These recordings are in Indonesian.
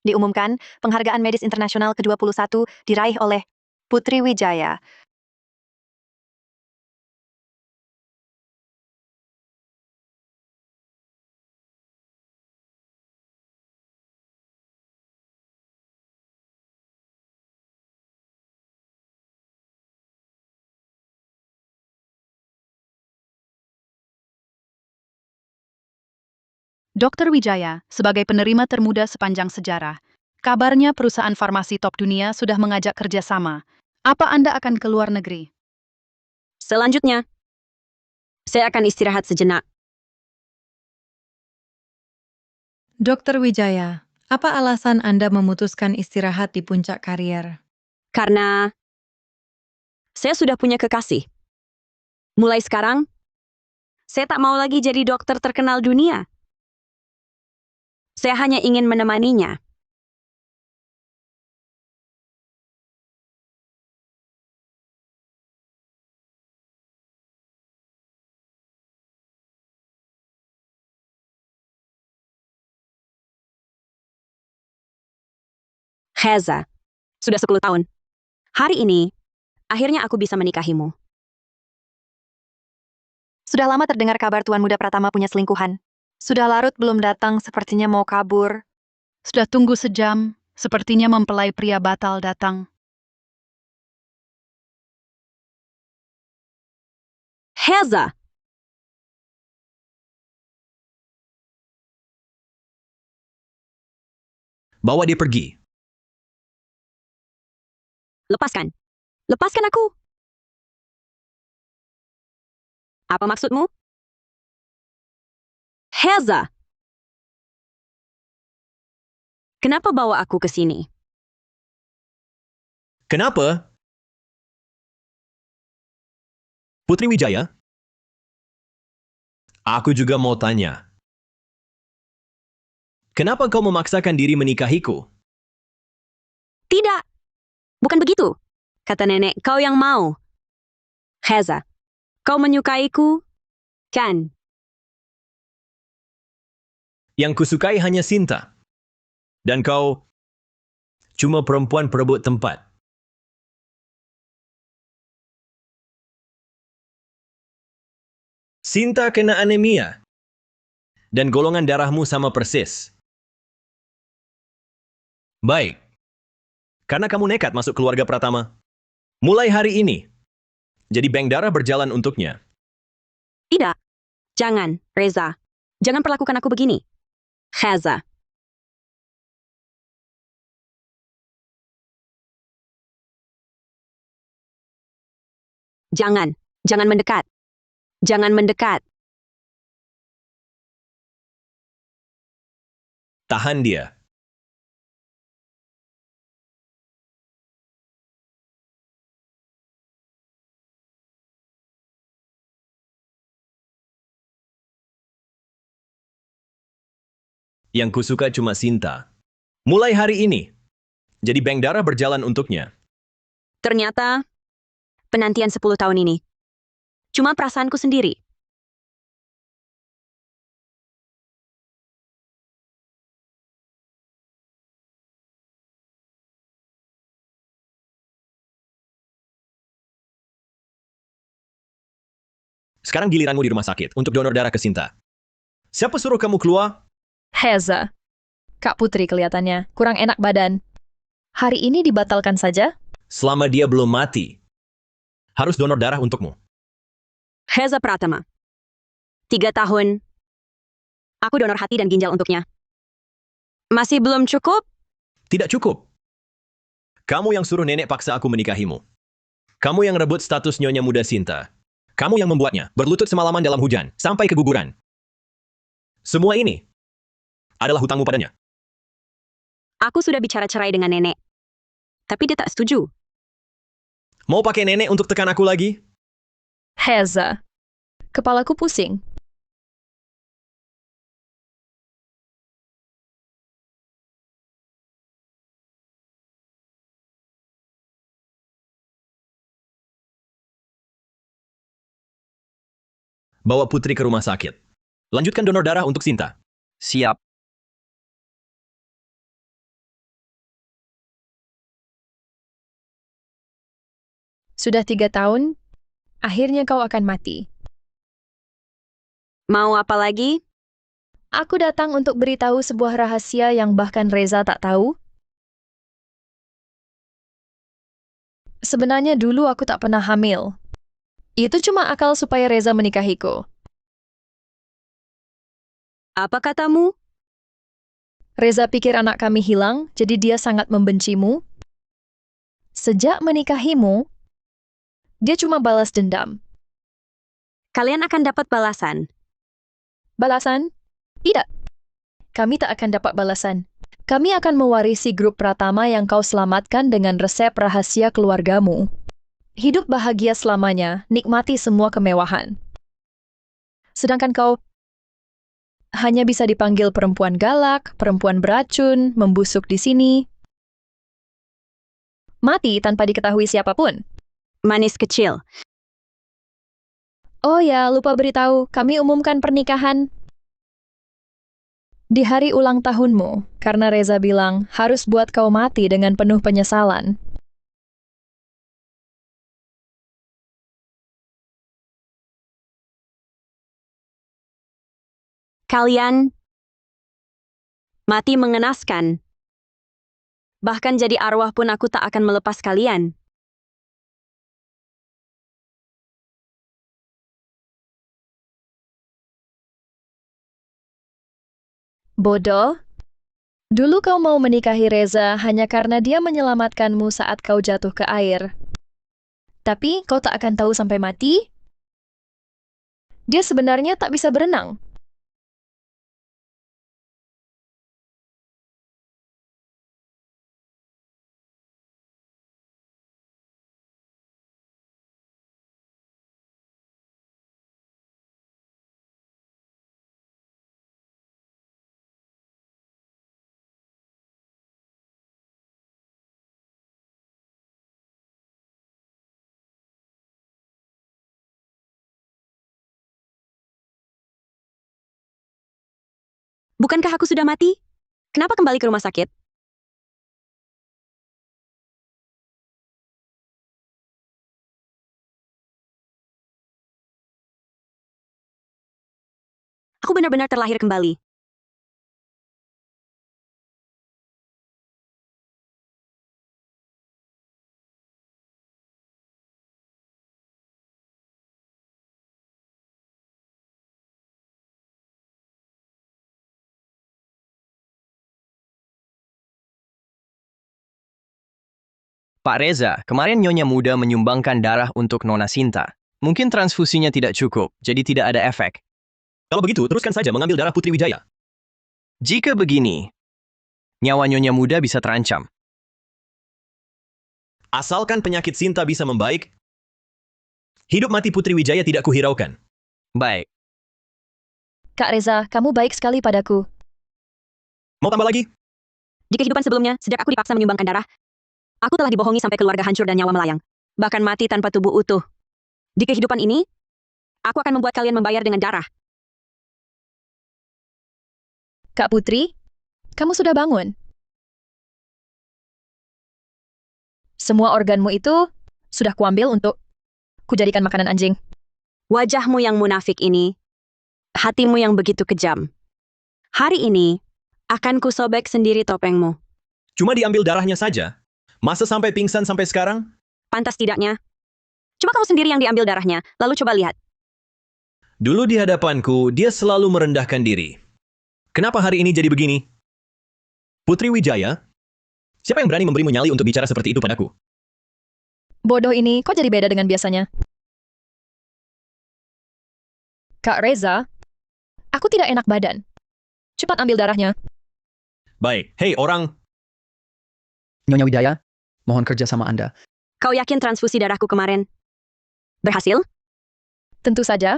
Diumumkan, penghargaan medis internasional ke-21 diraih oleh Putri Wijaya. Dr. Wijaya, sebagai penerima termuda sepanjang sejarah, kabarnya perusahaan farmasi top dunia sudah mengajak kerjasama. Apa Anda akan ke luar negeri? Selanjutnya, saya akan istirahat sejenak. Dr. Wijaya, apa alasan Anda memutuskan istirahat di puncak karier? Karena saya sudah punya kekasih. Mulai sekarang, saya tak mau lagi jadi dokter terkenal dunia. Saya hanya ingin menemaninya. Heza, sudah 10 tahun. Hari ini, akhirnya aku bisa menikahimu. Sudah lama terdengar kabar Tuan Muda Pratama punya selingkuhan. Sudah larut belum datang, sepertinya mau kabur. Sudah tunggu sejam, sepertinya mempelai pria batal datang. Heza, Bawa dia pergi. lepaskan. Lepaskan aku. Apa maksudmu? Heza, kenapa bawa aku ke sini? Kenapa? Putri Wijaya? Aku juga mau tanya. Kenapa kau memaksakan diri menikahiku? Tidak, bukan begitu. Kata nenek, kau yang mau. Heza, kau menyukaiku, kan? Yang kusukai hanya Sinta. Dan kau cuma perempuan perebut tempat. Sinta kena anemia. Dan golongan darahmu sama persis. Baik. Karena kamu nekat masuk keluarga Pratama. Mulai hari ini, jadi bank darah berjalan untuknya. Tidak. Jangan, Reza. Jangan perlakukan aku begini. Heza. Jangan. Jangan mendekat. Jangan mendekat. Tahan dia. Yang kusuka cuma Sinta. Mulai hari ini, jadi bank darah berjalan untuknya. Ternyata, penantian 10 tahun ini. Cuma perasaanku sendiri. Sekarang giliranmu di rumah sakit untuk donor darah ke Sinta. Siapa suruh kamu keluar? Heza. Kak Putri kelihatannya kurang enak badan. Hari ini dibatalkan saja? Selama dia belum mati. Harus donor darah untukmu. Heza Pratama. 3 tahun. Aku donor hati dan ginjal untuknya. Masih belum cukup? Tidak cukup. Kamu yang suruh nenek paksa aku menikahimu. Kamu yang rebut status nyonya muda Sinta. Kamu yang membuatnya berlutut semalaman dalam hujan, sampai keguguran. Semua ini adalah hutangmu padanya. Aku sudah bicara cerai dengan nenek. Tapi dia tak setuju. Mau pakai nenek untuk tekan aku lagi? Heza. Kepalaku pusing. Bawa Putri ke rumah sakit. Lanjutkan donor darah untuk Sinta. Siap. Sudah 3 tahun, akhirnya kau akan mati. Mau apa lagi? Aku datang untuk beritahu sebuah rahasia yang bahkan Reza tak tahu. Sebenarnya dulu aku tak pernah hamil. Itu cuma akal supaya Reza menikahiku. Apa katamu? Reza pikir anak kami hilang, jadi dia sangat membencimu. Sejak menikahimu, dia cuma balas dendam. Kalian akan dapat balasan. Balasan? Tidak. Kami tak akan dapat balasan. Kami akan mewarisi grup Pratama yang kau selamatkan dengan resep rahasia keluargamu. Hidup bahagia selamanya, nikmati semua kemewahan. Sedangkan kau hanya bisa dipanggil perempuan galak, perempuan beracun, membusuk di sini. Mati tanpa diketahui siapapun. Manis kecil. Oh ya, lupa beritahu, kami umumkan pernikahan di hari ulang tahunmu, karena Reza bilang harus buat kau mati dengan penuh penyesalan. Kalian mati mengenaskan. Bahkan jadi arwah pun aku tak akan melepas kalian. Bodoh. Dulu kau mau menikahi Reza hanya karena dia menyelamatkanmu saat kau jatuh ke air. Tapi kau tak akan tahu sampai mati. Dia sebenarnya tak bisa berenang. Bukankah aku sudah mati? Kenapa kembali ke rumah sakit? Aku benar-benar terlahir kembali. Pak Reza, kemarin Nyonya Muda menyumbangkan darah untuk Nona Sinta. Mungkin transfusinya tidak cukup, jadi tidak ada efek. Kalau begitu, teruskan saja mengambil darah Putri Wijaya. Jika begini, nyawa Nyonya Muda bisa terancam. Asalkan penyakit Sinta bisa membaik, hidup mati Putri Wijaya tidak kuhiraukan. Baik. Kak Reza, kamu baik sekali padaku. Mau tambah lagi? Di kehidupan sebelumnya, sejak aku dipaksa menyumbangkan darah, aku telah dibohongi sampai keluarga hancur dan nyawa melayang. Bahkan mati tanpa tubuh utuh. Di kehidupan ini, aku akan membuat kalian membayar dengan darah. Kak Putri, kamu sudah bangun. Semua organmu itu sudah kuambil untuk kujadikan makanan anjing. Wajahmu yang munafik ini, hatimu yang begitu kejam. Hari ini, akan kusobek sendiri topengmu. Cuma diambil darahnya saja. Masa sampai pingsan sampai sekarang? Pantas tidaknya. Cuma kamu sendiri yang diambil darahnya, lalu coba lihat. Dulu di hadapanku, dia selalu merendahkan diri. Kenapa hari ini jadi begini? Putri Wijaya? Siapa yang berani memberimu nyali untuk bicara seperti itu padaku? Bodoh ini, kok jadi beda dengan biasanya? Kak Reza, aku tidak enak badan. Cepat ambil darahnya. Baik, hei orang, Nyonya Wijaya, mohon kerja sama Anda. Kau yakin transfusi darahku kemarin berhasil? Tentu saja.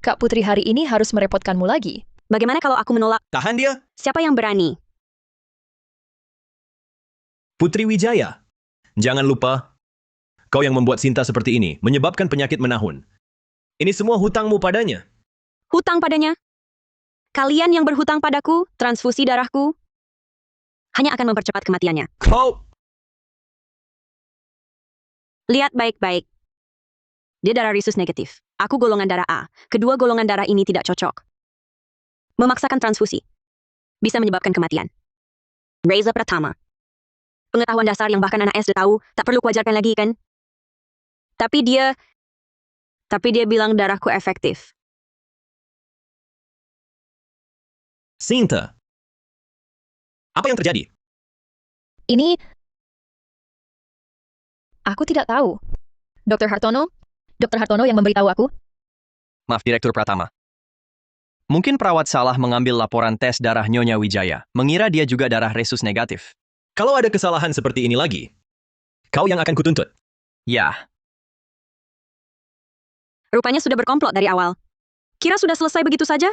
Kak Putri hari ini harus merepotkanmu lagi. Bagaimana kalau aku menolak? tahan dia. Siapa yang berani? Putri Wijaya. Jangan lupa, kau yang membuat Sinta seperti ini, menyebabkan penyakit menahun. Ini semua hutangmu padanya. Hutang padanya? Kalian yang berhutang padaku, transfusi darahku, hanya akan mempercepat kematiannya. Kau... Lihat baik-baik. Dia darah rhesus negatif. Aku golongan darah A. Kedua golongan darah ini tidak cocok. Memaksakan transfusi bisa menyebabkan kematian. Reza Pratama. Pengetahuan dasar yang bahkan anak SD tahu, tak perlu kuajarkan lagi kan? Tapi dia bilang darahku efektif. Sinta. Apa yang terjadi? Ini... Aku tidak tahu. Dr. Hartono yang memberitahu aku. Maaf, Direktur Pratama. Mungkin perawat salah mengambil laporan tes darah Nyonya Wijaya, mengira dia juga darah rhesus negatif. Kalau ada kesalahan seperti ini lagi, kau yang akan kutuntut. Ya, Rupanya sudah berkomplot dari awal. Kira sudah selesai begitu saja?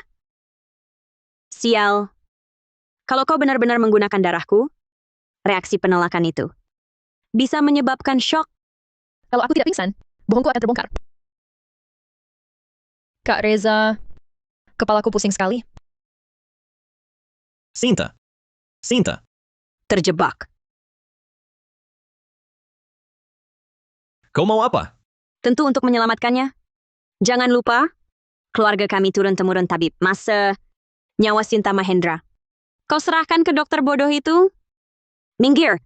Sial. Kalau kau benar-benar menggunakan darahku, reaksi penolakan itu bisa menyebabkan shock. Kalau aku tidak pingsan, bohongku akan terbongkar. Kak Reza, kepalaku pusing sekali. Sinta. Terjebak. Kau mau apa? Tentu untuk menyelamatkannya. Jangan lupa, keluarga kami turun-temurun tabib. Masa nyawa Sinta Mahendra. Kau serahkan ke dokter bodoh itu? Minggir.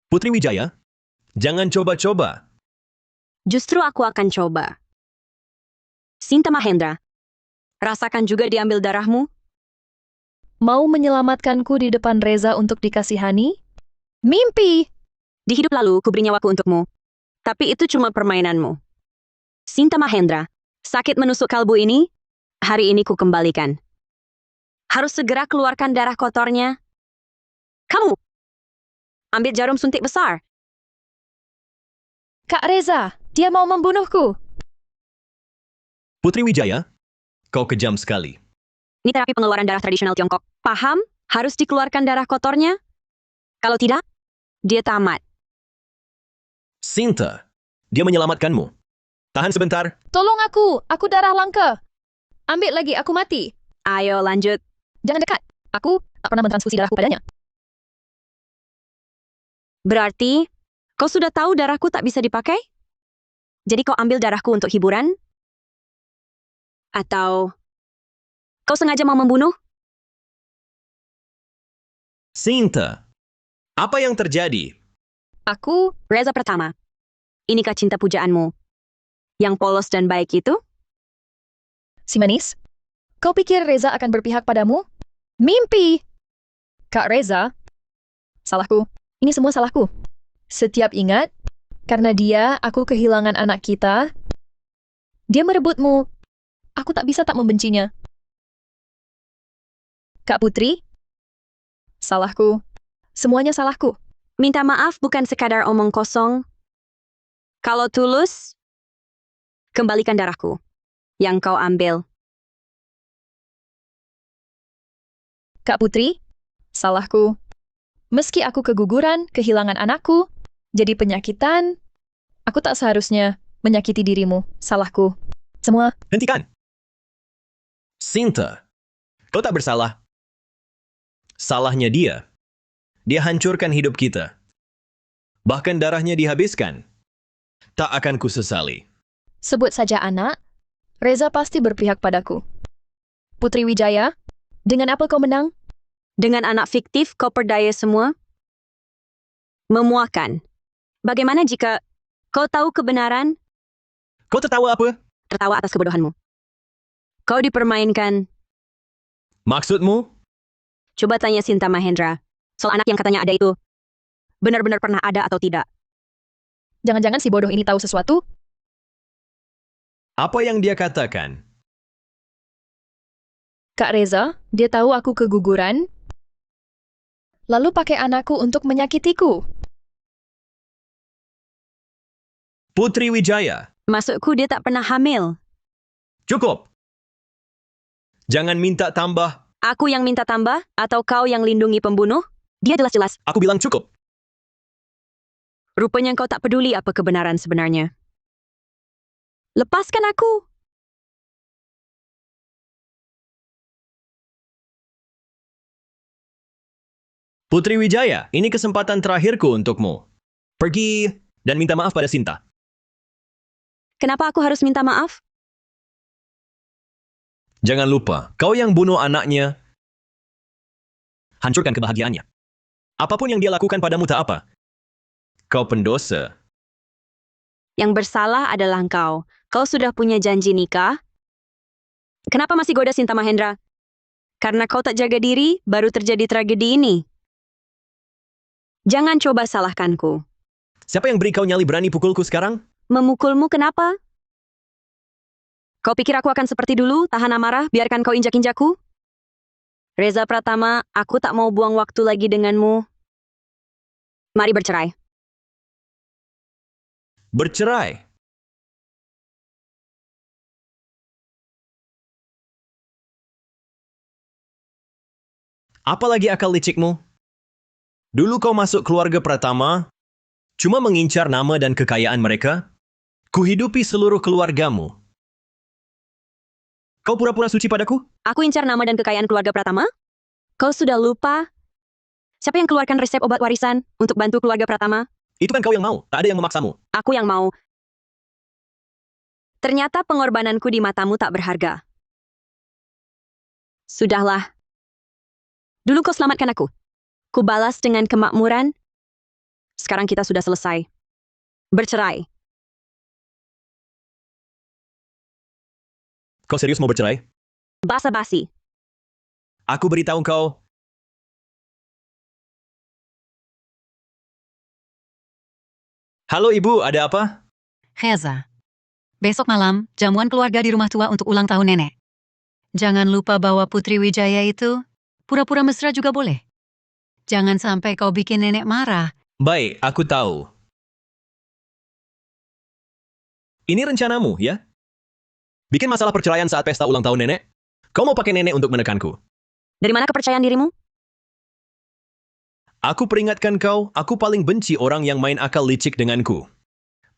Putri Wijaya, jangan coba-coba. Justru aku akan coba. Sinta Mahendra, rasakan juga diambil darahmu? Mau menyelamatkanku di depan Reza untuk dikasihani? Mimpi! Di hidup lalu, ku beri nyawaku untukmu. Tapi itu cuma permainanmu. Sinta Mahendra, sakit menusuk kalbu ini, hari ini ku kembalikan. Harus segera keluarkan darah kotornya. Kamu, ambil jarum suntik besar. Kak Reza, dia mau membunuhku. Putri Wijaya, kau kejam sekali. Ini terapi pengeluaran darah tradisional Tiongkok. Paham? Harus dikeluarkan darah kotornya? Kalau tidak, dia tamat. Sinta, dia menyelamatkanmu. Tahan sebentar. Tolong aku darah langka. Ambil lagi, aku mati. Ayo lanjut. Jangan dekat, aku tak pernah mentransfusi darahku padanya. Berarti, kau sudah tahu darahku tak bisa dipakai? Jadi kau ambil darahku untuk hiburan? Atau kau sengaja mau membunuh? Sinta, apa yang terjadi? Aku, Reza Pratama, inikah cinta pujaanmu? Yang polos dan baik itu? si manis, kau pikir Reza akan berpihak padamu? Mimpi! Kak Reza, salahku. Ini semua salahku. Setiap ingat, karena dia, aku kehilangan anak kita. Dia merebutmu. Aku tak bisa tak membencinya. Kak Putri, salahku. Semuanya salahku. Minta maaf bukan sekadar omong kosong. Kalau tulus, kembalikan darahku yang kau ambil. Kak Putri, salahku. Meski aku keguguran, kehilangan anakku, jadi penyakitan, aku tak seharusnya menyakiti dirimu. Salahku. Semua. Hentikan. Sinta, kau tak bersalah. Salahnya dia. Dia hancurkan hidup kita. Bahkan darahnya dihabiskan. Tak akan kusesali. Sebut saja anak, Reza pasti berpihak padaku. Putri Wijaya, dengan apa kau menang? Dengan anak fiktif kau perdaya semua? Memuakan. Bagaimana jika kau tahu kebenaran, Kau tertawa apa? tertawa atas kebodohanmu? Kau dipermainkan. Maksudmu? Coba tanya Sinta Mahendra. Soal anak yang katanya ada itu. Benar-benar pernah ada atau tidak? Jangan-jangan si bodoh ini tahu sesuatu? Apa yang dia katakan? Kak Reza, dia tahu aku keguguran, lalu pakai anakku untuk menyakitiku. Putri Wijaya, Maksudku dia tak pernah hamil. cukup. Jangan minta tambah. Aku yang minta tambah, atau kau yang lindungi pembunuh? Dia jelas-jelas. Aku bilang cukup. Rupanya kau tak peduli apa kebenaran sebenarnya. Lepaskan aku. Putri Wijaya, ini kesempatan terakhirku untukmu. Pergi dan minta maaf pada Sinta. Kenapa aku harus minta maaf? Jangan lupa, kau yang bunuh anaknya. Hancurkan kebahagiaannya. Apapun yang dia lakukan padamu tak apa. Kau pendosa. Yang bersalah adalah engkau. Kau sudah punya janji nikah? Kenapa masih goda Sinta Mahendra? Karena kau tak jaga diri, baru terjadi tragedi ini. Jangan coba salahkanku. Siapa yang beri kau nyali berani pukulku sekarang? Memukulmu kenapa? Kau pikir aku akan seperti dulu, tahan amarah, biarkan kau injak-injakku? Reza Pratama, aku tak mau buang waktu lagi denganmu. Mari bercerai. Bercerai. Apalagi akal licikmu? Dulu kau masuk keluarga Pratama, cuma mengincar nama dan kekayaan mereka? Kuhidupi seluruh keluargamu. Kau pura-pura suci padaku? Aku incar nama dan kekayaan keluarga Pratama? Kau sudah lupa? Siapa yang keluarkan resep obat warisan untuk bantu keluarga Pratama? Itu kan kau yang mau, tak ada yang memaksamu. Aku yang mau. Ternyata pengorbananku di matamu tak berharga. Sudahlah. Dulu kau selamatkan aku. Ku balas dengan kemakmuran. Sekarang kita sudah selesai. Bercerai. Kau serius mau bercerai? Basa-basi. Aku beritahu kau. Halo ibu, ada apa? Reza, besok malam jamuan keluarga di rumah tua untuk ulang tahun nenek. Jangan lupa bawa Putri Wijaya itu. Pura-pura mesra juga boleh. Jangan sampai kau bikin nenek marah. Baik, aku tahu. Ini rencanamu, ya? Bikin masalah perceraian saat pesta ulang tahun nenek? Kau mau pakai nenek untuk menekanku? Dari mana kepercayaan dirimu? Aku peringatkan kau, aku paling benci orang yang main akal licik denganku.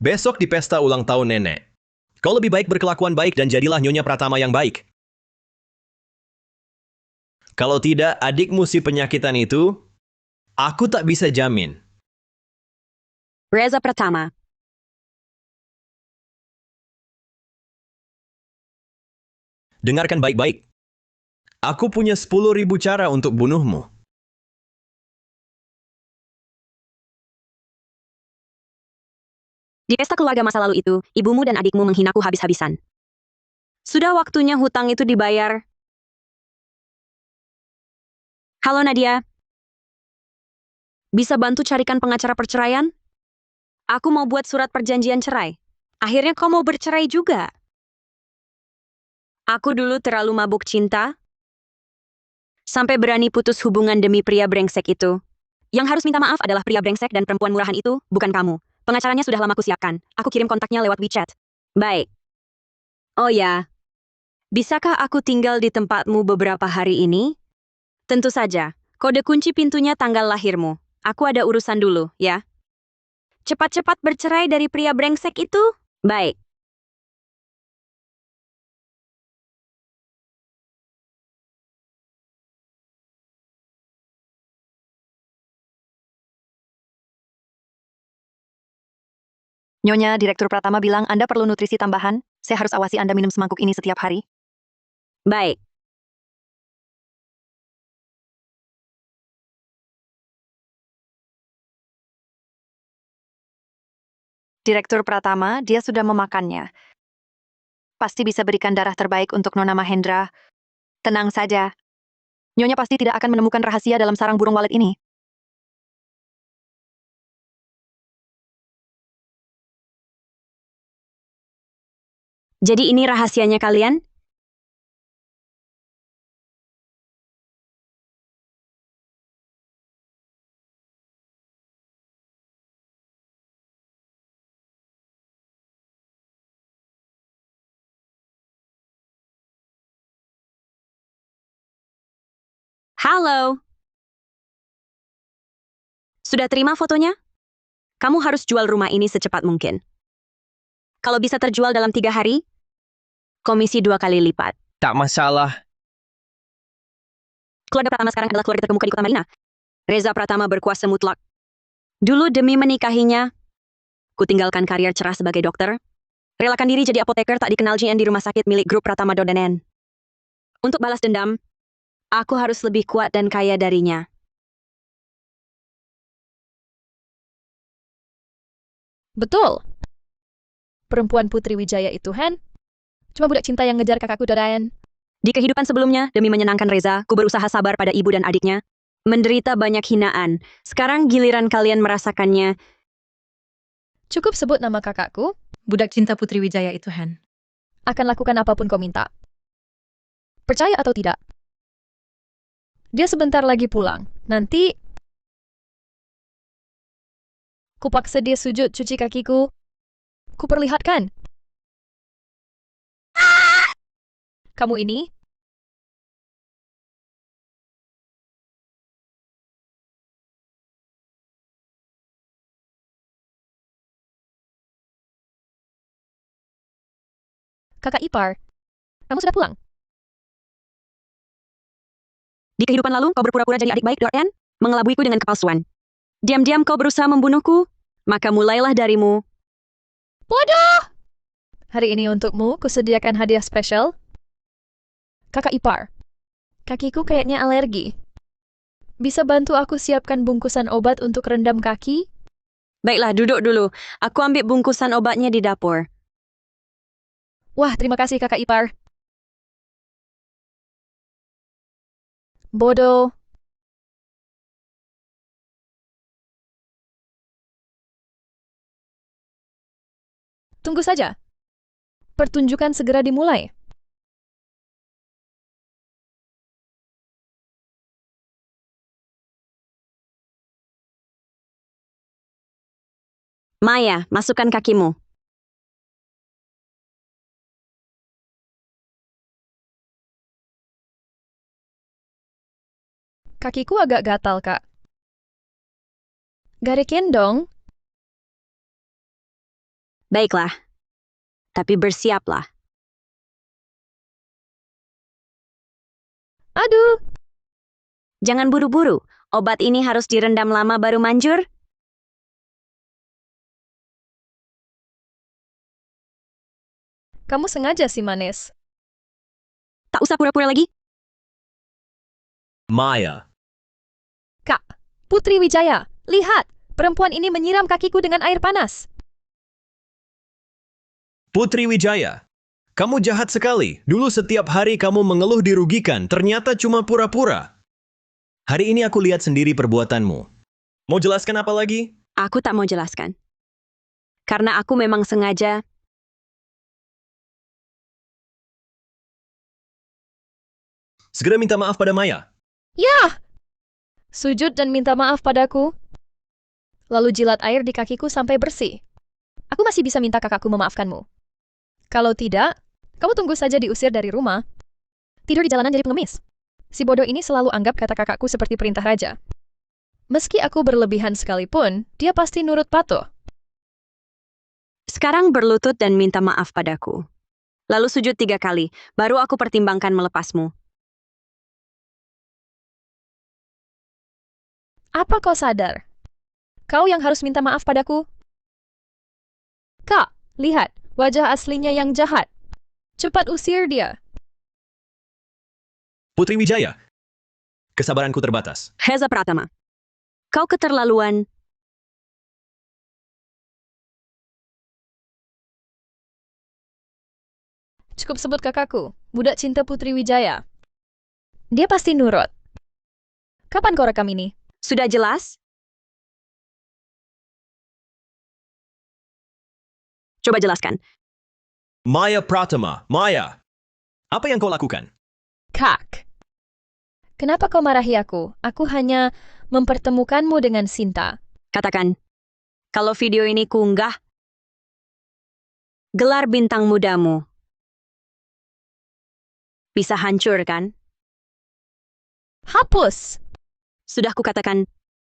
Besok di pesta ulang tahun nenek. Kau lebih baik berkelakuan baik dan jadilah Nyonya Pratama yang baik. Kalau tidak, adikmu si penyakitan itu, aku tak bisa jamin. Reza Pratama. Dengarkan baik-baik. Aku punya 10.000 cara untuk bunuhmu. Di pesta keluarga masa lalu itu, ibumu dan adikmu menghinaku habis-habisan. Sudah waktunya hutang itu dibayar. Halo Nadia. Bisa bantu carikan pengacara perceraian? Aku mau buat surat perjanjian cerai. Akhirnya kau mau bercerai juga. Aku dulu terlalu mabuk cinta. Sampai berani putus hubungan demi pria brengsek itu. Yang harus minta maaf adalah pria brengsek dan perempuan murahan itu, bukan kamu. Pengacaranya sudah lama kusiapkan. Aku kirim kontaknya lewat WeChat. Baik. Oh ya. Bisakah aku tinggal di tempatmu beberapa hari ini? Tentu saja. Kode kunci pintunya tanggal lahirmu. Aku ada urusan dulu, ya. Cepat-cepat bercerai dari pria brengsek itu? Baik. Nyonya, Direktur Pratama bilang Anda perlu nutrisi tambahan. Saya harus awasi Anda minum semangkuk ini setiap hari. Baik. Direktur Pratama, dia sudah memakannya. Pasti bisa berikan darah terbaik untuk Nona Mahendra. Tenang saja. Nyonya pasti tidak akan menemukan rahasia dalam sarang burung walet ini. Jadi ini rahasianya kalian? Halo. Sudah terima fotonya? Kamu harus jual rumah ini secepat mungkin. Kalau bisa terjual dalam 3 hari, komisi 2 kali lipat. Tak masalah. Keluarga Pratama sekarang adalah keluarga terkemuka di kota Marina. Reza Pratama berkuasa mutlak. Dulu demi menikahinya, ku tinggalkan karier cerah sebagai dokter, relakan diri jadi apoteker tak dikenal GN di rumah sakit milik grup Pratama Dodanen. Untuk balas dendam, aku harus lebih kuat dan kaya darinya. Betul. Perempuan Putri Wijaya itu, Han. Cuma budak cinta yang ngejar kakakku Dodaen. Di kehidupan sebelumnya, demi menyenangkan Reza, ku berusaha sabar pada ibu dan adiknya. Menderita banyak hinaan. Sekarang giliran kalian merasakannya. Cukup sebut nama kakakku, Budak cinta Putri Wijaya itu, Han. akan lakukan apapun kau minta. Percaya atau tidak? Dia sebentar lagi pulang. Nanti kupaksa dia sujud cuci kakiku. Kuperlihatkan. Kamu ini kakak ipar. Kamu sudah pulang? Di kehidupan lalu, kau berpura-pura jadi adik baik Dodaen, mengelabuiku dengan kepalsuan. Diam-diam kau berusaha membunuhku, maka mulailah darimu. Bodoh! Hari ini untukmu, kusediakan hadiah spesial. Kakak ipar, kakiku kayaknya alergi. Bisa bantu aku siapkan bungkusan obat untuk rendam kaki? Baiklah, duduk dulu. Aku ambil bungkusan obatnya di dapur. Wah, terima kasih kakak ipar. Bodoh. Tunggu saja. Pertunjukan segera dimulai. Maya, masukkan kakimu. Kakiku agak gatal, Kak. Garikin dong. Baiklah. Tapi bersiaplah. Aduh, Jangan buru-buru. Obat ini harus direndam lama baru manjur. kamu sengaja sih, Manis. Tak usah pura-pura lagi. Maya, Kak, Putri Wijaya, lihat. Perempuan ini menyiram kakiku dengan air panas. Putri Wijaya, kamu jahat sekali. Dulu setiap hari kamu mengeluh dirugikan, ternyata cuma pura-pura. Hari ini aku lihat sendiri perbuatanmu. Mau jelaskan apa lagi? Aku tak mau jelaskan. Karena aku memang sengaja. Segera minta maaf pada Maya. Yah! Sujud dan minta maaf padaku. Lalu jilat air di kakiku sampai bersih. Aku masih bisa minta kakakku memaafkanmu. Kalau tidak, kamu tunggu saja diusir dari rumah. Tidur di jalanan jadi pengemis. Si bodoh ini selalu anggap kata kakakku seperti perintah raja. Meski aku berlebihan sekalipun, dia pasti nurut patuh. Sekarang berlutut dan minta maaf padaku. Lalu sujud 3 kali, baru aku pertimbangkan melepasmu. Apa kau sadar? Kau yang harus minta maaf padaku. Kak, lihat, wajah aslinya yang jahat. Cepat usir dia. Putri Wijaya, kesabaranku terbatas. Reza Pratama. Kau keterlaluan. Cukup sebut kakakku, budak cinta Putri Wijaya. Dia pasti nurut. Kapan kau rekam ini? Sudah jelas? Coba jelaskan. Maya Pratama, Maya. Apa yang kau lakukan? Kak. Kenapa kau marahi aku? Aku hanya mempertemukanmu dengan Sinta. Katakan, kalau video ini kuunggah, gelar bintang mudamu bisa hancur kan? Hapus! Sudah kukatakan,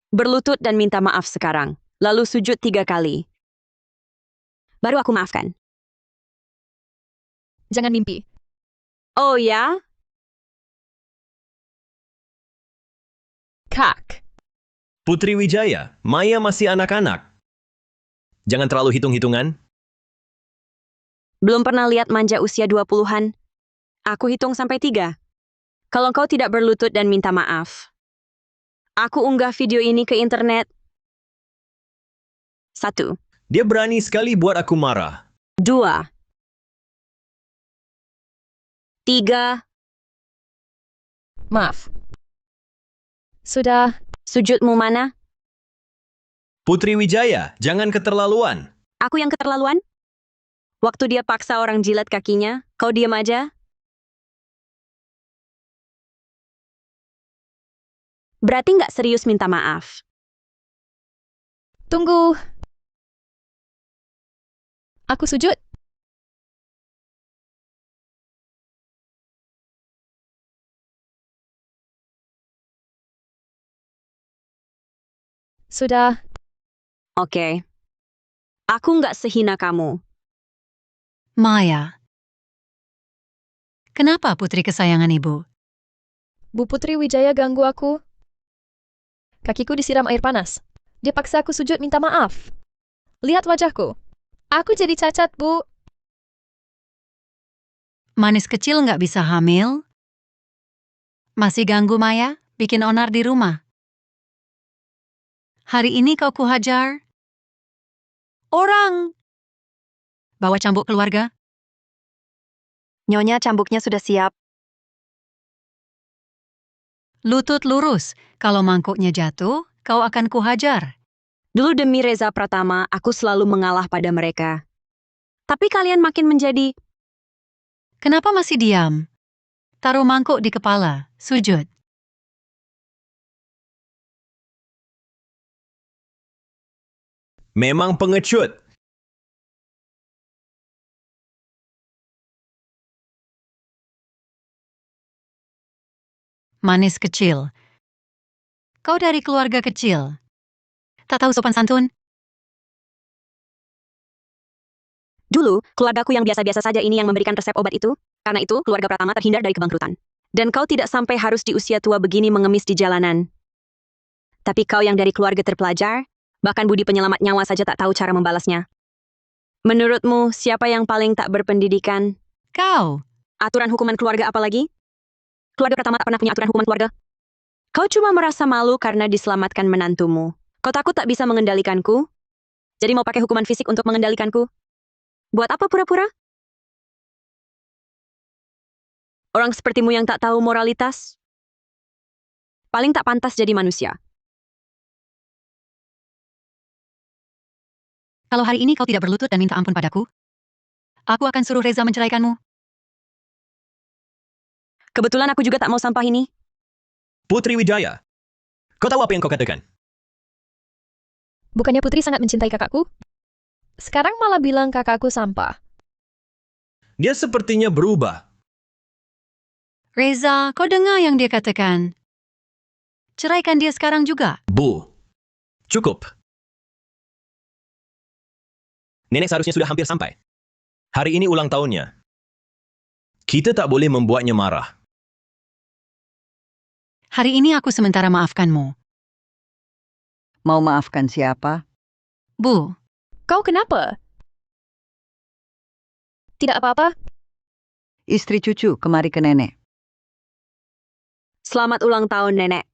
berlutut dan minta maaf sekarang. Lalu sujud 3 kali. Baru aku maafkan. Jangan mimpi. Oh ya? Kak. Putri Wijaya, Maya masih anak-anak. Jangan terlalu hitung-hitungan. Belum pernah lihat manja usia 20-an. Aku hitung sampai 3. Kalau kau tidak berlutut dan minta maaf. Aku unggah video ini ke internet. 1, Dia berani sekali buat aku marah. 2, 3, Maaf. Sudah, sujudmu mana? Putri Wijaya, jangan keterlaluan. Aku yang keterlaluan? Waktu dia paksa orang jilat kakinya, kau diam aja? Berarti nggak serius minta maaf. tunggu. Aku sujud. Sudah, Oke. Aku nggak sehina kamu. Maya. Kenapa putri kesayangan ibu? Bu Putri Wijaya ganggu aku. Kakiku disiram air panas. Dia paksa aku sujud minta maaf. Lihat wajahku. Aku jadi cacat, Bu. Manis kecil nggak bisa hamil? Masih ganggu Maya? Bikin onar di rumah? Hari ini kau kuhajar? Orang! Bawa cambuk keluarga? Nyonya, cambuknya sudah siap. Lutut lurus. Kalau mangkuknya jatuh, kau akan kuhajar. Dulu demi Reza Pratama, aku selalu mengalah pada mereka. Tapi kalian makin menjadi... Kenapa masih diam? Taruh mangkuk di kepala. Sujud. Memang pengecut. Manis kecil. Kau dari keluarga kecil. Tak tahu sopan santun? Dulu, keluargaku yang biasa-biasa saja ini yang memberikan resep obat itu. Karena itu, keluarga Pratama terhindar dari kebangkrutan. Dan kau tidak sampai harus di usia tua begini mengemis di jalanan. Tapi kau yang dari keluarga terpelajar, bahkan budi penyelamat nyawa saja tak tahu cara membalasnya. Menurutmu, siapa yang paling tak berpendidikan? Kau. Aturan hukuman keluarga apa lagi? Keluarga Pratama tak pernah punya aturan hukuman keluarga. Kau cuma merasa malu karena diselamatkan menantumu. Kau takut tak bisa mengendalikanku? Jadi mau pakai hukuman fisik untuk mengendalikanku? Buat apa pura-pura? Orang sepertimu yang tak tahu moralitas? Paling tak pantas jadi manusia. Kalau hari ini kau tidak berlutut dan minta ampun padaku, aku akan suruh Reza menceraikanmu. Kebetulan aku juga tak mau sampah ini. Putri Wijaya, kau tahu apa yang kau katakan? Bukannya Putri sangat mencintai kakakku? Sekarang malah bilang kakakku sampah. Dia sepertinya berubah. Reza, kau dengar yang dia katakan? Ceraikan dia sekarang juga. Bu, cukup. Nenek seharusnya sudah hampir sampai. Hari ini ulang tahunnya. Kita tak boleh membuatnya marah. Hari ini aku sementara maafkanmu. Mau maafkan siapa? Bu, Kau kenapa? Tidak apa-apa. Istri cucu kemari ke nenek. Selamat ulang tahun, Nenek.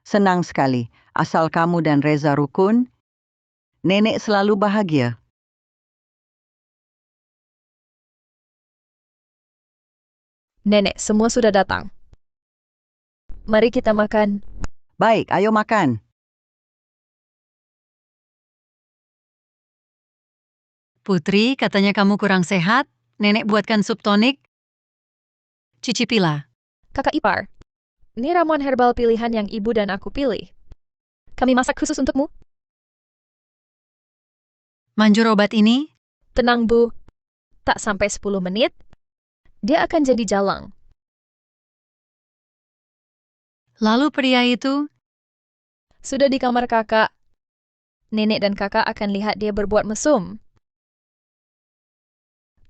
Senang sekali. Asal kamu dan Reza rukun, nenek selalu bahagia. Nenek, semua sudah datang. Mari kita makan. Baik, ayo makan. Putri, katanya kamu kurang sehat. Nenek buatkan sup tonik. Cicipilah. Kakak ipar. Ini ramuan herbal pilihan yang ibu dan aku pilih. Kami masak khusus untukmu. Manjur obat ini? Tenang, Bu. Tak sampai 10 menit, dia akan jadi jalang. Lalu pria itu? Sudah di kamar kakak. Nenek dan kakak akan lihat dia berbuat mesum.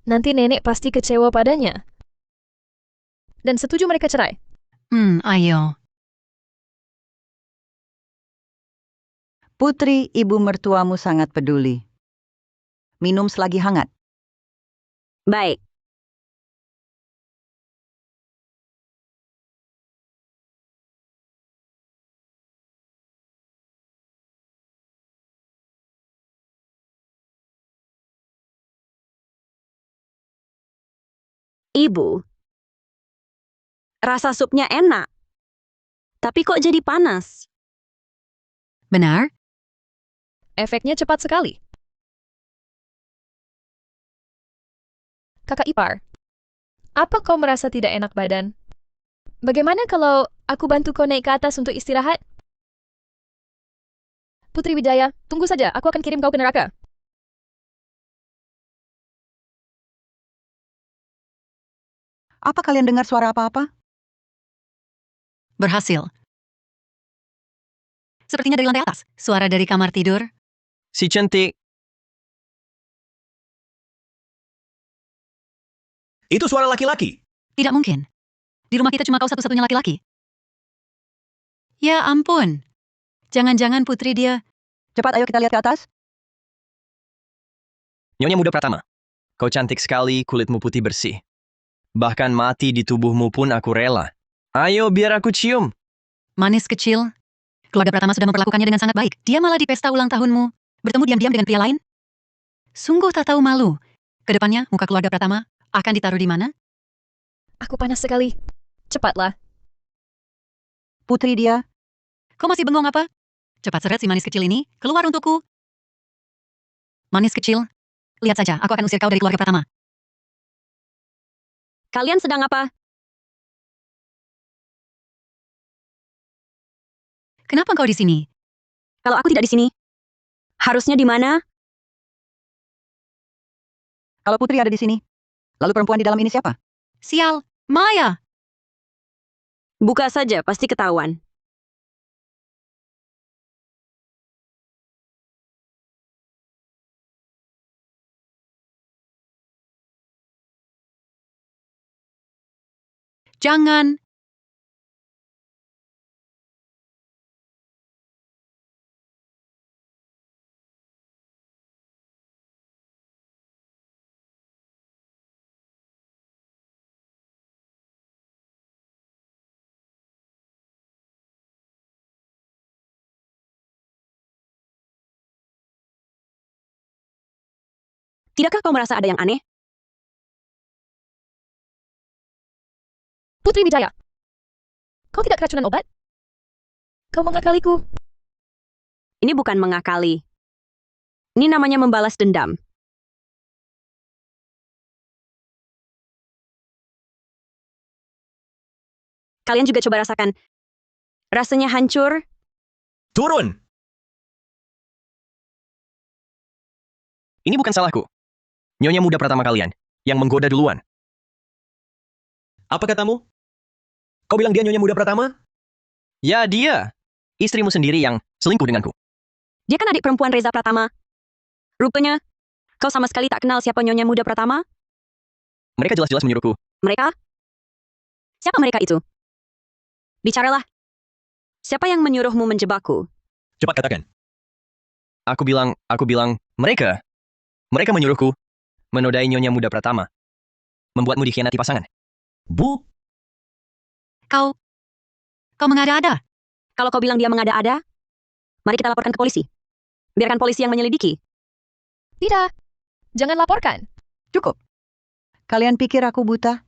Nanti nenek pasti kecewa padanya. Dan setuju mereka cerai. Ayo. Putri, ibu mertuamu sangat peduli. Minum selagi hangat. Baik. Ibu, rasa supnya enak. Tapi kok jadi panas? Benar? Efeknya cepat sekali. Kakak ipar, apa kau merasa tidak enak badan? Bagaimana kalau aku bantu kau naik ke atas untuk istirahat? Putri Wijaya, tunggu saja, aku akan kirim kau ke neraka. Apa kalian dengar suara apa-apa? Berhasil. Sepertinya dari lantai atas. Suara dari kamar tidur. Si cantik, Itu suara laki-laki. Tidak mungkin. Di rumah kita cuma kau satu-satunya laki-laki. Ya ampun. Jangan-jangan putri dia... Cepat ayo kita lihat ke atas. Nyonya Muda Pratama. Kau cantik sekali, kulitmu putih bersih. Bahkan mati di tubuhmu pun aku rela. Ayo biar aku cium. Manis kecil. Keluarga Pratama sudah memperlakukannya dengan sangat baik. Dia malah di pesta ulang tahunmu. Bertemu diam-diam dengan pria lain. Sungguh tak tahu malu. Kedepannya, muka keluarga Pratama akan ditaruh di mana? Aku panas sekali. Cepatlah. Putri dia. Kau masih bengong apa? Cepat seret si manis kecil ini keluar untukku. Manis kecil. Lihat saja, aku akan usir kau dari keluarga Pratama. Kalian sedang apa? Kenapa kau di sini? Kalau aku tidak di sini, harusnya di mana? Kalau Putri ada di sini. Lalu perempuan di dalam ini siapa? Sial, Maya! Buka saja, pasti ketahuan. Jangan! Tidakkah kau merasa ada yang aneh? Putri Wijaya, kau tidak keracunan obat? Kau mengakaliku. Ini bukan mengakali. Ini namanya membalas dendam. Kalian juga coba rasakan. Rasanya hancur. Turun! Ini bukan salahku. Nyonya Muda Pratama kalian, yang menggoda duluan. Apa katamu? Kau bilang dia Nyonya Muda Pratama? Ya dia, istrimu sendiri yang selingkuh denganku. Dia kan adik perempuan Reza Pratama. Rupanya, kau sama sekali tak kenal siapa Nyonya Muda Pratama? Mereka jelas-jelas menyuruhku. Mereka? Siapa mereka itu? Bicaralah. Siapa yang menyuruhmu menjebakku? Cepat katakan. Aku bilang, mereka. Mereka menyuruhku menodai Nyonya Muda Pratama. Membuatmu dikhianati pasangan. Bu, Kau mengada-ada. Kalau kau bilang dia mengada-ada, mari kita laporkan ke polisi. Biarkan polisi yang menyelidiki. Tidak. Jangan laporkan. Cukup. Kalian pikir aku buta?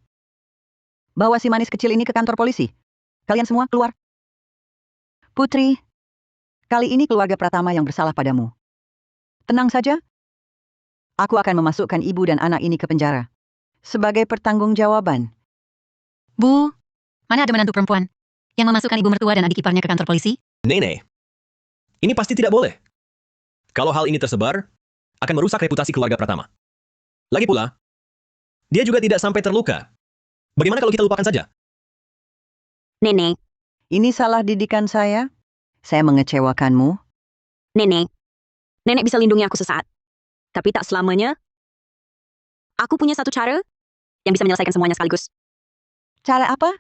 Bawa si manis kecil ini ke kantor polisi. Kalian semua keluar. Putri, kali ini keluarga Pratama yang bersalah padamu. Tenang saja. Aku akan memasukkan ibu dan anak ini ke penjara. Sebagai pertanggungjawaban. Bu, mana ada menantu perempuan yang memasukkan ibu mertua dan adik iparnya ke kantor polisi? Nenek. Ini pasti tidak boleh. Kalau hal ini tersebar, akan merusak reputasi keluarga Pratama. Lagi pula, dia juga tidak sampai terluka. Bagaimana kalau kita lupakan saja? Nenek, Ini salah didikan saya? Saya mengecewakanmu? nenek. Nenek bisa lindungi aku sesaat. Tapi tak selamanya. Aku punya satu cara yang bisa menyelesaikan semuanya sekaligus. Cara apa?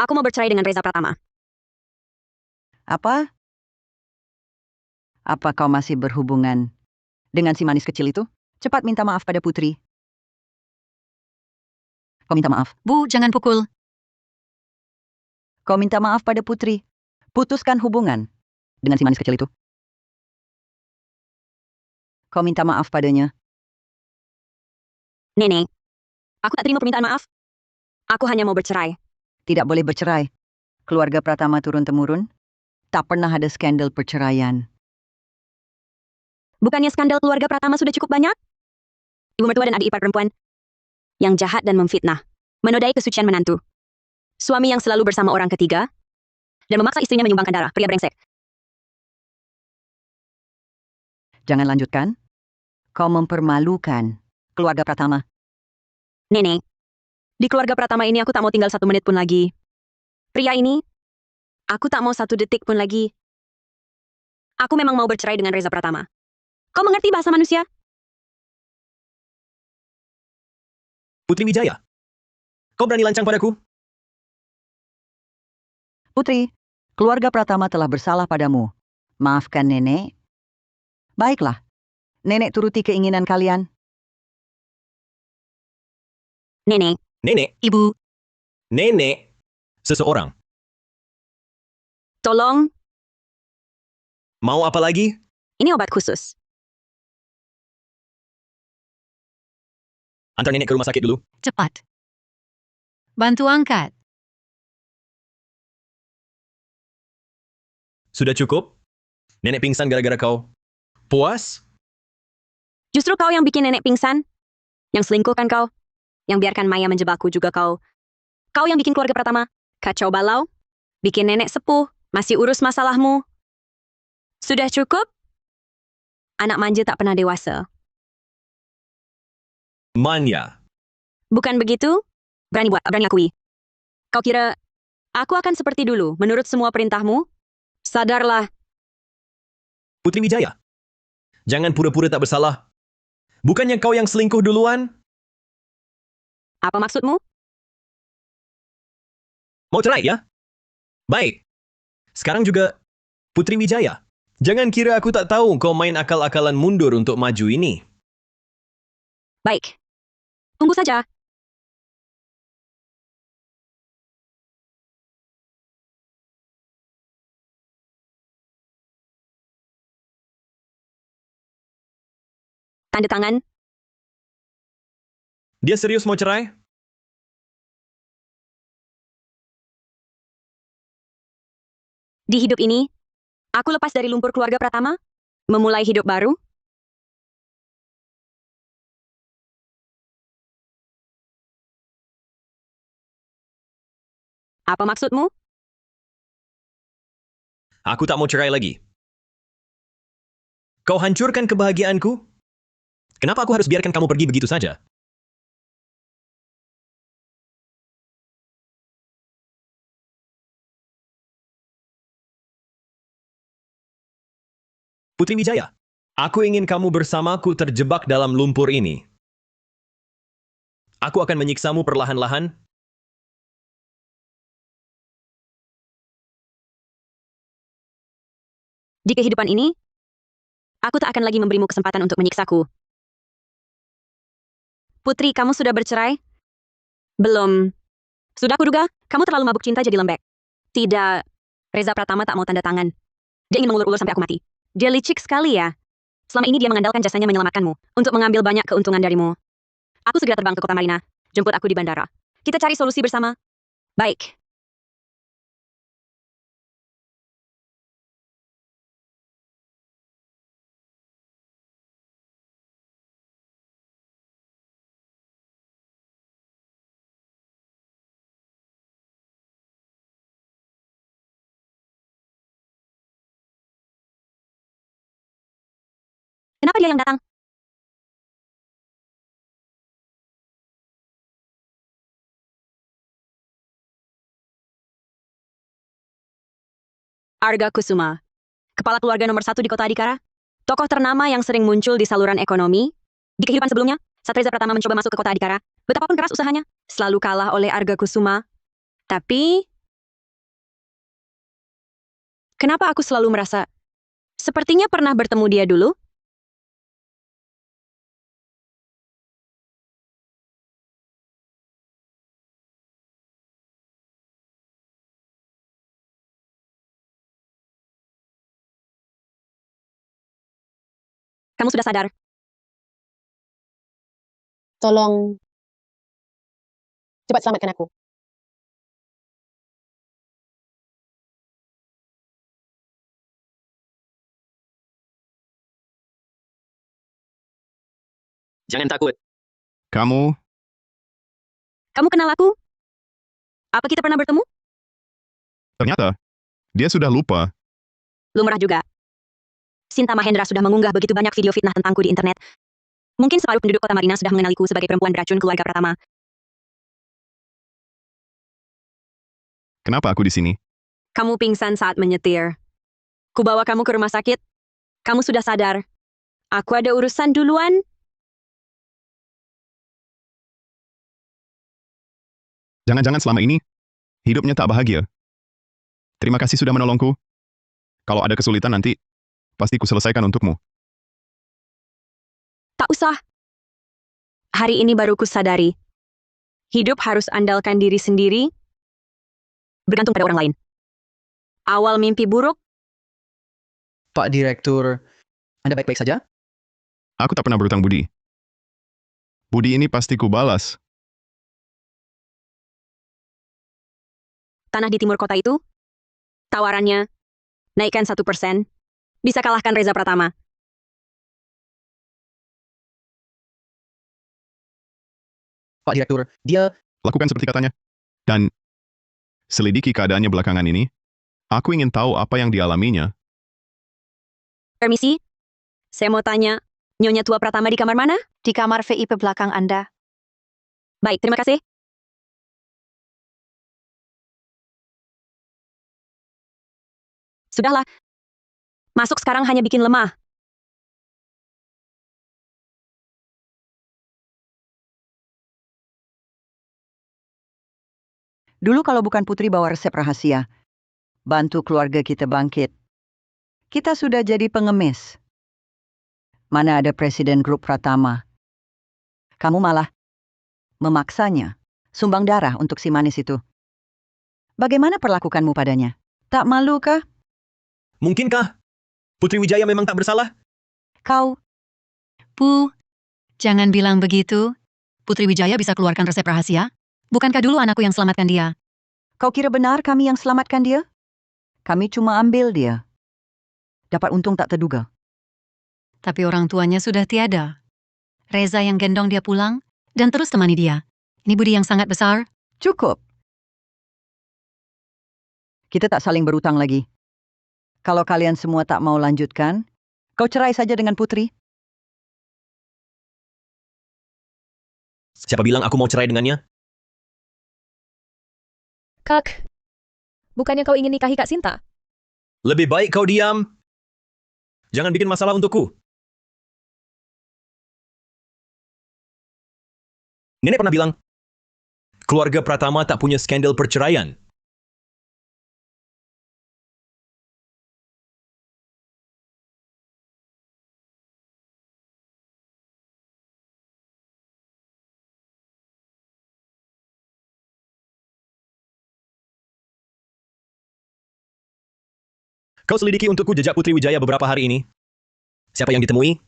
Aku mau bercerai dengan Reza Pratama. Apa? Apa kau masih berhubungan dengan si manis kecil itu? Cepat minta maaf pada Putri. Kau minta maaf. Bu, jangan pukul. Kau minta maaf pada Putri. Putuskan hubungan dengan si manis kecil itu. Kau minta maaf padanya. Nenek, aku tak terima permintaan maaf. Aku hanya mau bercerai. Tidak boleh bercerai. Keluarga Pratama turun-temurun. Tak pernah ada skandal perceraian. Bukannya skandal keluarga Pratama sudah cukup banyak? Ibu mertua dan adik ipar perempuan yang jahat dan memfitnah, menodai kesucian menantu. Suami yang selalu bersama orang ketiga dan memaksa istrinya menyumbangkan darah, pria brengsek. Jangan lanjutkan. Kau mempermalukan keluarga Pratama. Nenek, di keluarga Pratama ini aku tak mau tinggal 1 menit pun lagi. Pria ini, aku tak mau 1 detik pun lagi. Aku memang mau bercerai dengan Reza Pratama. Kau mengerti bahasa manusia? Putri Wijaya, kau berani lancang padaku? Putri, keluarga Pratama telah bersalah padamu. Maafkan nenek. Baiklah, nenek turuti keinginan kalian. Nenek, Nenek, Ibu, nenek, seseorang. tolong, Mau apa lagi? ini obat khusus. Antar nenek ke rumah sakit dulu. cepat. Bantu angkat. Sudah cukup? Nenek pingsan gara-gara kau. Puas? Justru kau yang bikin nenek pingsan. Yang selingkuhkan kau. Yang biarkan Maya menjebakku juga kau. Kau yang bikin keluarga Pratama kacau balau. Bikin nenek sepuh. Masih urus masalahmu. Sudah cukup? Anak manja tak pernah dewasa. Manya. Bukan begitu? Berani akui. Kau kira aku akan seperti dulu menurut semua perintahmu? Sadarlah. Putri Wijaya, jangan pura-pura tak bersalah. Bukannya kau yang selingkuh duluan? Apa maksudmu? Mau cerai ya? Baik. Sekarang juga, Putri Wijaya, jangan kira aku tak tahu kau main akal-akalan mundur untuk maju ini. Baik. Tunggu saja. Tanda tangan. Dia serius mau cerai? Di hidup ini, aku lepas dari lumpur keluarga Pratama, memulai hidup baru. Apa maksudmu? Aku tak mau cerai lagi. Kau hancurkan kebahagiaanku? Kenapa aku harus biarkan kamu pergi begitu saja? Putri Wijaya, aku ingin kamu bersamaku terjebak dalam lumpur ini. Aku akan menyiksamu perlahan-lahan. Di kehidupan ini, aku tak akan lagi memberimu kesempatan untuk menyiksaku. Putri, kamu sudah bercerai? Belum. Sudah kuduga, kamu terlalu mabuk cinta jadi lembek. Tidak. Reza Pratama tak mau tanda tangan. Dia ingin mengulur-ulur sampai aku mati. Dia licik sekali ya. Selama ini dia mengandalkan jasanya menyelamatkanmu untuk mengambil banyak keuntungan darimu. Aku segera terbang ke kota Marina. Jemput aku di bandara. Kita cari solusi bersama. Baik. Kenapa dia yang datang? Arga Kusuma, kepala keluarga nomor 1 di kota Adikara, tokoh ternama yang sering muncul di saluran ekonomi. Di kehidupan sebelumnya, saat Reza Pratama mencoba masuk ke kota Adikara, betapapun keras usahanya, selalu kalah oleh Arga Kusuma. Tapi, kenapa aku selalu merasa Sepertinya pernah bertemu dia dulu. Kamu sudah sadar? Tolong cepat selamatkan aku. Jangan takut. Kamu, Kamu kenal aku? Apa kita pernah bertemu? ternyata, dia sudah lupa. Lumrah juga. Sinta Mahendra sudah mengunggah begitu banyak video fitnah tentangku di internet. Mungkin separuh penduduk kota Marina sudah mengenaliku sebagai perempuan beracun keluarga Pratama. Kenapa aku di sini? Kamu pingsan saat menyetir. Kubawa kamu ke rumah sakit. Kamu sudah sadar. Aku ada urusan duluan. Jangan-jangan selama ini, hidupnya tak bahagia. Terima kasih sudah menolongku. Kalau ada kesulitan nanti, pasti ku selesaikan untukmu. Tak usah. Hari ini baru kusadari. Hidup harus andalkan diri sendiri, bergantung pada orang lain. Awal mimpi buruk, Pak Direktur, Anda baik-baik saja? Aku tak pernah berutang budi. Budi ini pasti ku balas. tanah di timur kota itu, tawarannya, naikkan 1%, bisa kalahkan Reza Pratama. Pak Direktur, dia Lakukan seperti katanya. Dan selidiki keadaannya belakangan ini. Aku ingin tahu apa yang dialaminya. Permisi, saya mau tanya, Nyonya Tua Pratama di kamar mana? Di kamar VIP belakang Anda. Baik, terima kasih. Sudahlah. Masuk sekarang hanya bikin lemah. Dulu kalau bukan Putri bawa resep rahasia, bantu keluarga kita bangkit, kita sudah jadi pengemis. Mana ada presiden grup Pratama. Kamu malah memaksanya, sumbang darah untuk si manis itu. Bagaimana perlakukanmu padanya? Tak malu kah? Mungkinkah Putri Wijaya memang tak bersalah? Kau, Bu, jangan bilang begitu. Putri Wijaya bisa keluarkan resep rahasia. Bukankah dulu anakku yang selamatkan dia? kau kira benar kami yang selamatkan dia? Kami cuma ambil dia. Dapat untung tak terduga. Tapi orang tuanya sudah tiada. Reza yang gendong dia pulang dan terus temani dia. Ini budi yang sangat besar. Cukup. Kita tak saling berutang lagi. Kalau kalian semua tak mau lanjutkan, kau cerai saja dengan Putri. Siapa bilang aku mau cerai dengannya? Kak, bukannya kau ingin nikahi Kak Sinta? Lebih baik kau diam. Jangan bikin masalah untukku. Nenek pernah bilang, keluarga Pratama tak punya skandal perceraian. Kau selidiki untukku jejak Putri Wijaya beberapa hari ini. Siapa yang ditemui?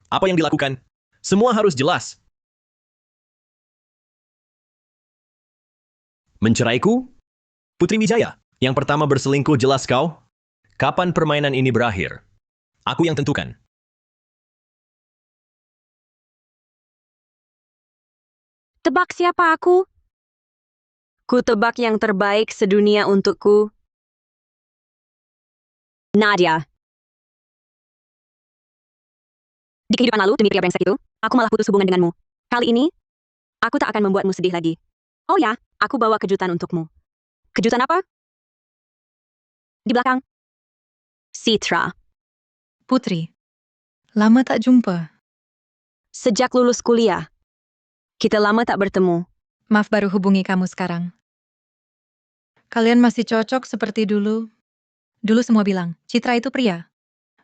Apa yang dilakukan? Semua harus jelas. Menceraiku? Putri Wijaya, yang pertama berselingkuh jelas kau? Kapan permainan ini berakhir? Aku yang tentukan. Tebak siapa aku? Ku tebak yang terbaik sedunia untukku. Nadia. Di kehidupan lalu, demi pria brengsek itu, aku malah putus hubungan denganmu. Kali ini, aku tak akan membuatmu sedih lagi. Oh ya, aku bawa kejutan untukmu. Kejutan apa? Di belakang. Citra. Putri, lama tak jumpa. Sejak lulus kuliah, kita lama tak bertemu. Maaf baru hubungi kamu sekarang. Kalian masih cocok seperti dulu. Dulu semua bilang, Citra itu pria.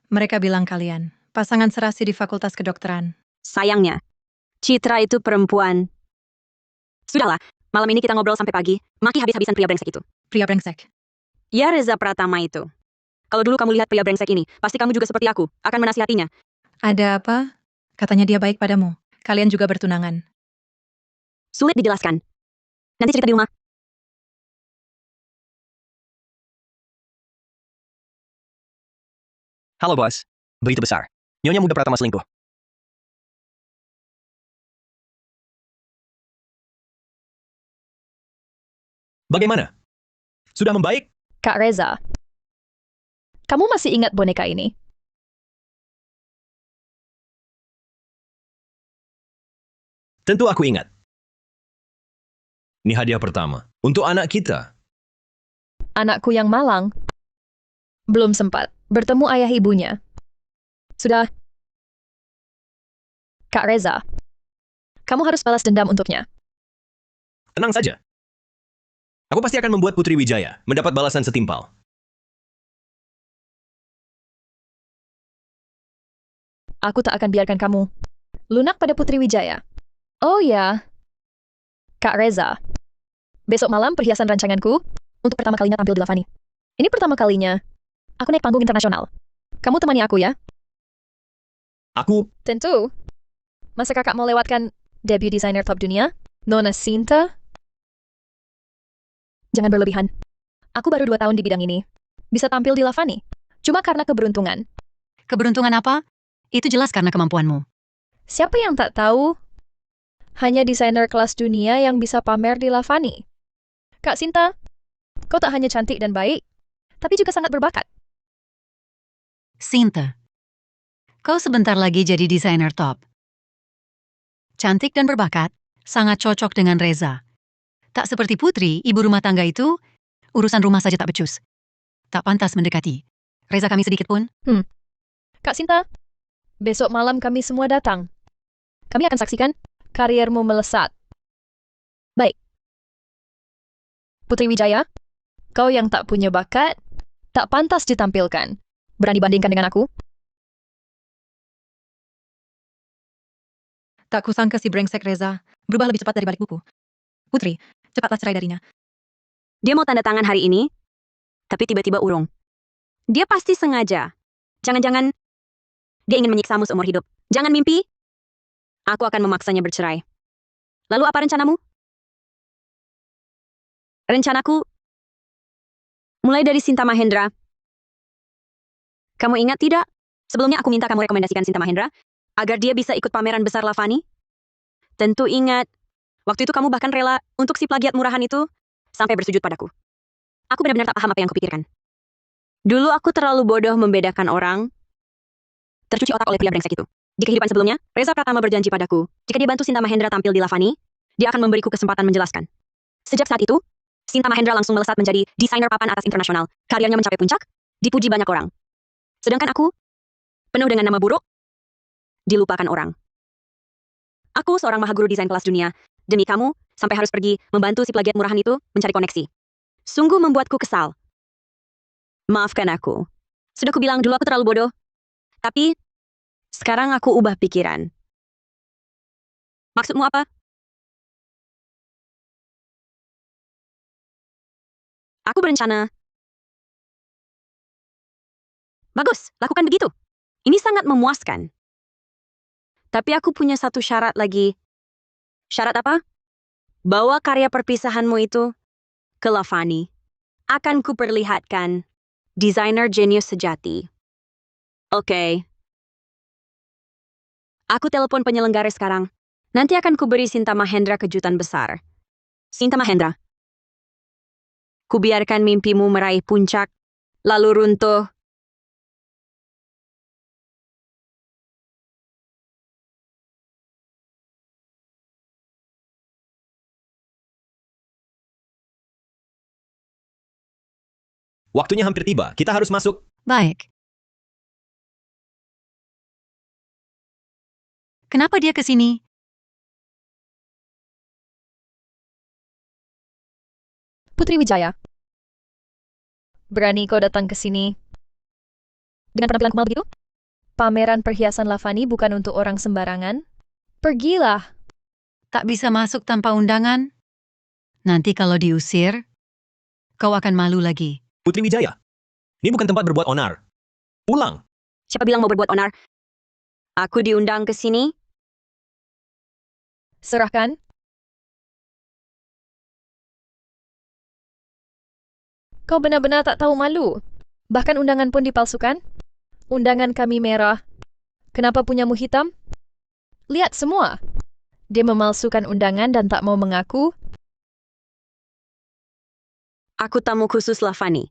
Mereka bilang kalian, pasangan serasi di Fakultas Kedokteran. Sayangnya, Citra itu perempuan. Sudahlah, malam ini kita ngobrol sampai pagi. Maki habis-habisan pria brengsek itu. Pria brengsek. Ya Reza Pratama itu. Kalau dulu kamu lihat pria brengsek ini, pasti kamu juga seperti aku, akan menasihatinya. Ada apa? Katanya dia baik padamu. Kalian juga bertunangan. Sulit dijelaskan. Nanti cerita di rumah. Halo bos. Berita besar. Nyonya Muda Pratama selingkuh. Bagaimana? Sudah membaik? Kak Reza, kamu masih ingat boneka ini? Tentu aku ingat. Ini hadiah pertama. Untuk anak kita. Anakku yang malang belum sempat bertemu ayah ibunya. Sudah. Kak Reza, kamu harus balas dendam untuknya. Tenang saja. Aku pasti akan membuat Putri Wijaya mendapat balasan setimpal. Aku tak akan biarkan kamu lunak pada Putri Wijaya. Oh ya, Kak Reza, besok malam perhiasan rancanganku untuk pertama kalinya tampil di Lavani. Ini pertama kalinya aku naik panggung internasional. Kamu temani aku ya? Aku, Tentu. Masa kakak mau lewatkan debut desainer top dunia, Nona Sinta? Jangan berlebihan. Aku baru 2 tahun di bidang ini. Bisa tampil di Lavani. Cuma karena keberuntungan. Keberuntungan apa? Itu jelas karena kemampuanmu. Siapa yang tak tahu? Hanya desainer kelas dunia yang bisa pamer di Lavani. Kak Sinta, kau tak hanya cantik dan baik, tapi juga sangat berbakat. Sinta, kau sebentar lagi jadi desainer top. Cantik dan berbakat, sangat cocok dengan Reza. Tak seperti Putri, ibu rumah tangga itu, urusan rumah saja tak becus. Tak pantas mendekati. Reza kami sedikit pun. Kak Sinta, besok malam kami semua datang. Kami akan saksikan kariermu melesat. Baik. Putri Wijaya, kau yang tak punya bakat, tak pantas ditampilkan. Berani bandingkan dengan aku? Tak kusangka si brengsek Reza berubah lebih cepat dari balik buku. Putri, cepatlah cerai darinya. Dia mau tanda tangan hari ini, tapi tiba-tiba urung. Dia pasti sengaja. Jangan-jangan dia ingin menyiksamu seumur hidup. Jangan mimpi. Aku akan memaksanya bercerai. Lalu apa rencanamu? Rencanaku mulai dari Sinta Mahendra. Kamu ingat tidak? Sebelumnya aku minta kamu rekomendasikan Sinta Mahendra agar dia bisa ikut pameran besar Lavani. Tentu ingat. Waktu itu kamu bahkan rela untuk si plagiat murahan itu sampai bersujud padaku. Aku benar-benar tak paham apa yang kupikirkan. Dulu aku terlalu bodoh membedakan orang. Tercuci otak oleh pria brengsek itu. Di kehidupan sebelumnya, Reza Pratama berjanji padaku, jika dia bantu Sinta Mahendra tampil di Lavani, dia akan memberiku kesempatan menjelaskan. Sejak saat itu, Sinta Mahendra langsung melesat menjadi desainer papan atas internasional. Karyanya mencapai puncak, dipuji banyak orang. Sedangkan aku, penuh dengan nama buruk, dilupakan orang. Aku seorang mahaguru desain kelas dunia. Demi kamu, sampai harus pergi membantu si plagiat murahan itu mencari koneksi. Sungguh membuatku kesal. Maafkan aku. Sudah kubilang dulu aku terlalu bodoh. Tapi, sekarang aku ubah pikiran. Maksudmu apa? Aku berencana. Bagus, lakukan begitu. Ini sangat memuaskan. Tapi aku punya satu syarat lagi. Syarat apa? Bawa karya perpisahanmu itu ke Lavani. Akan kuperlihatkan desainer jenius sejati. Oke. Aku telepon penyelenggara sekarang. Nanti akan kuberi Sinta Mahendra kejutan besar. Sinta Mahendra. Kubiarkan mimpimu meraih puncak, lalu runtuh. waktunya hampir tiba. Kita harus masuk. Baik. Kenapa dia ke sini? Putri Wijaya, berani kau datang ke sini dengan penampilan kumal begitu? Pameran perhiasan Lavani bukan untuk orang sembarangan. Pergilah. Tak bisa masuk tanpa undangan? Nanti kalau diusir, kau akan malu lagi. Putri Wijaya, ini bukan tempat berbuat onar. Pulang. Siapa bilang mau berbuat onar? Aku diundang ke sini. Serahkan. Kau benar-benar tak tahu malu. Bahkan undangan pun dipalsukan. Undangan kami merah. Kenapa punyamu hitam? Lihat semua. Dia memalsukan undangan dan tak mau mengaku. Aku tamu khusus Lavani.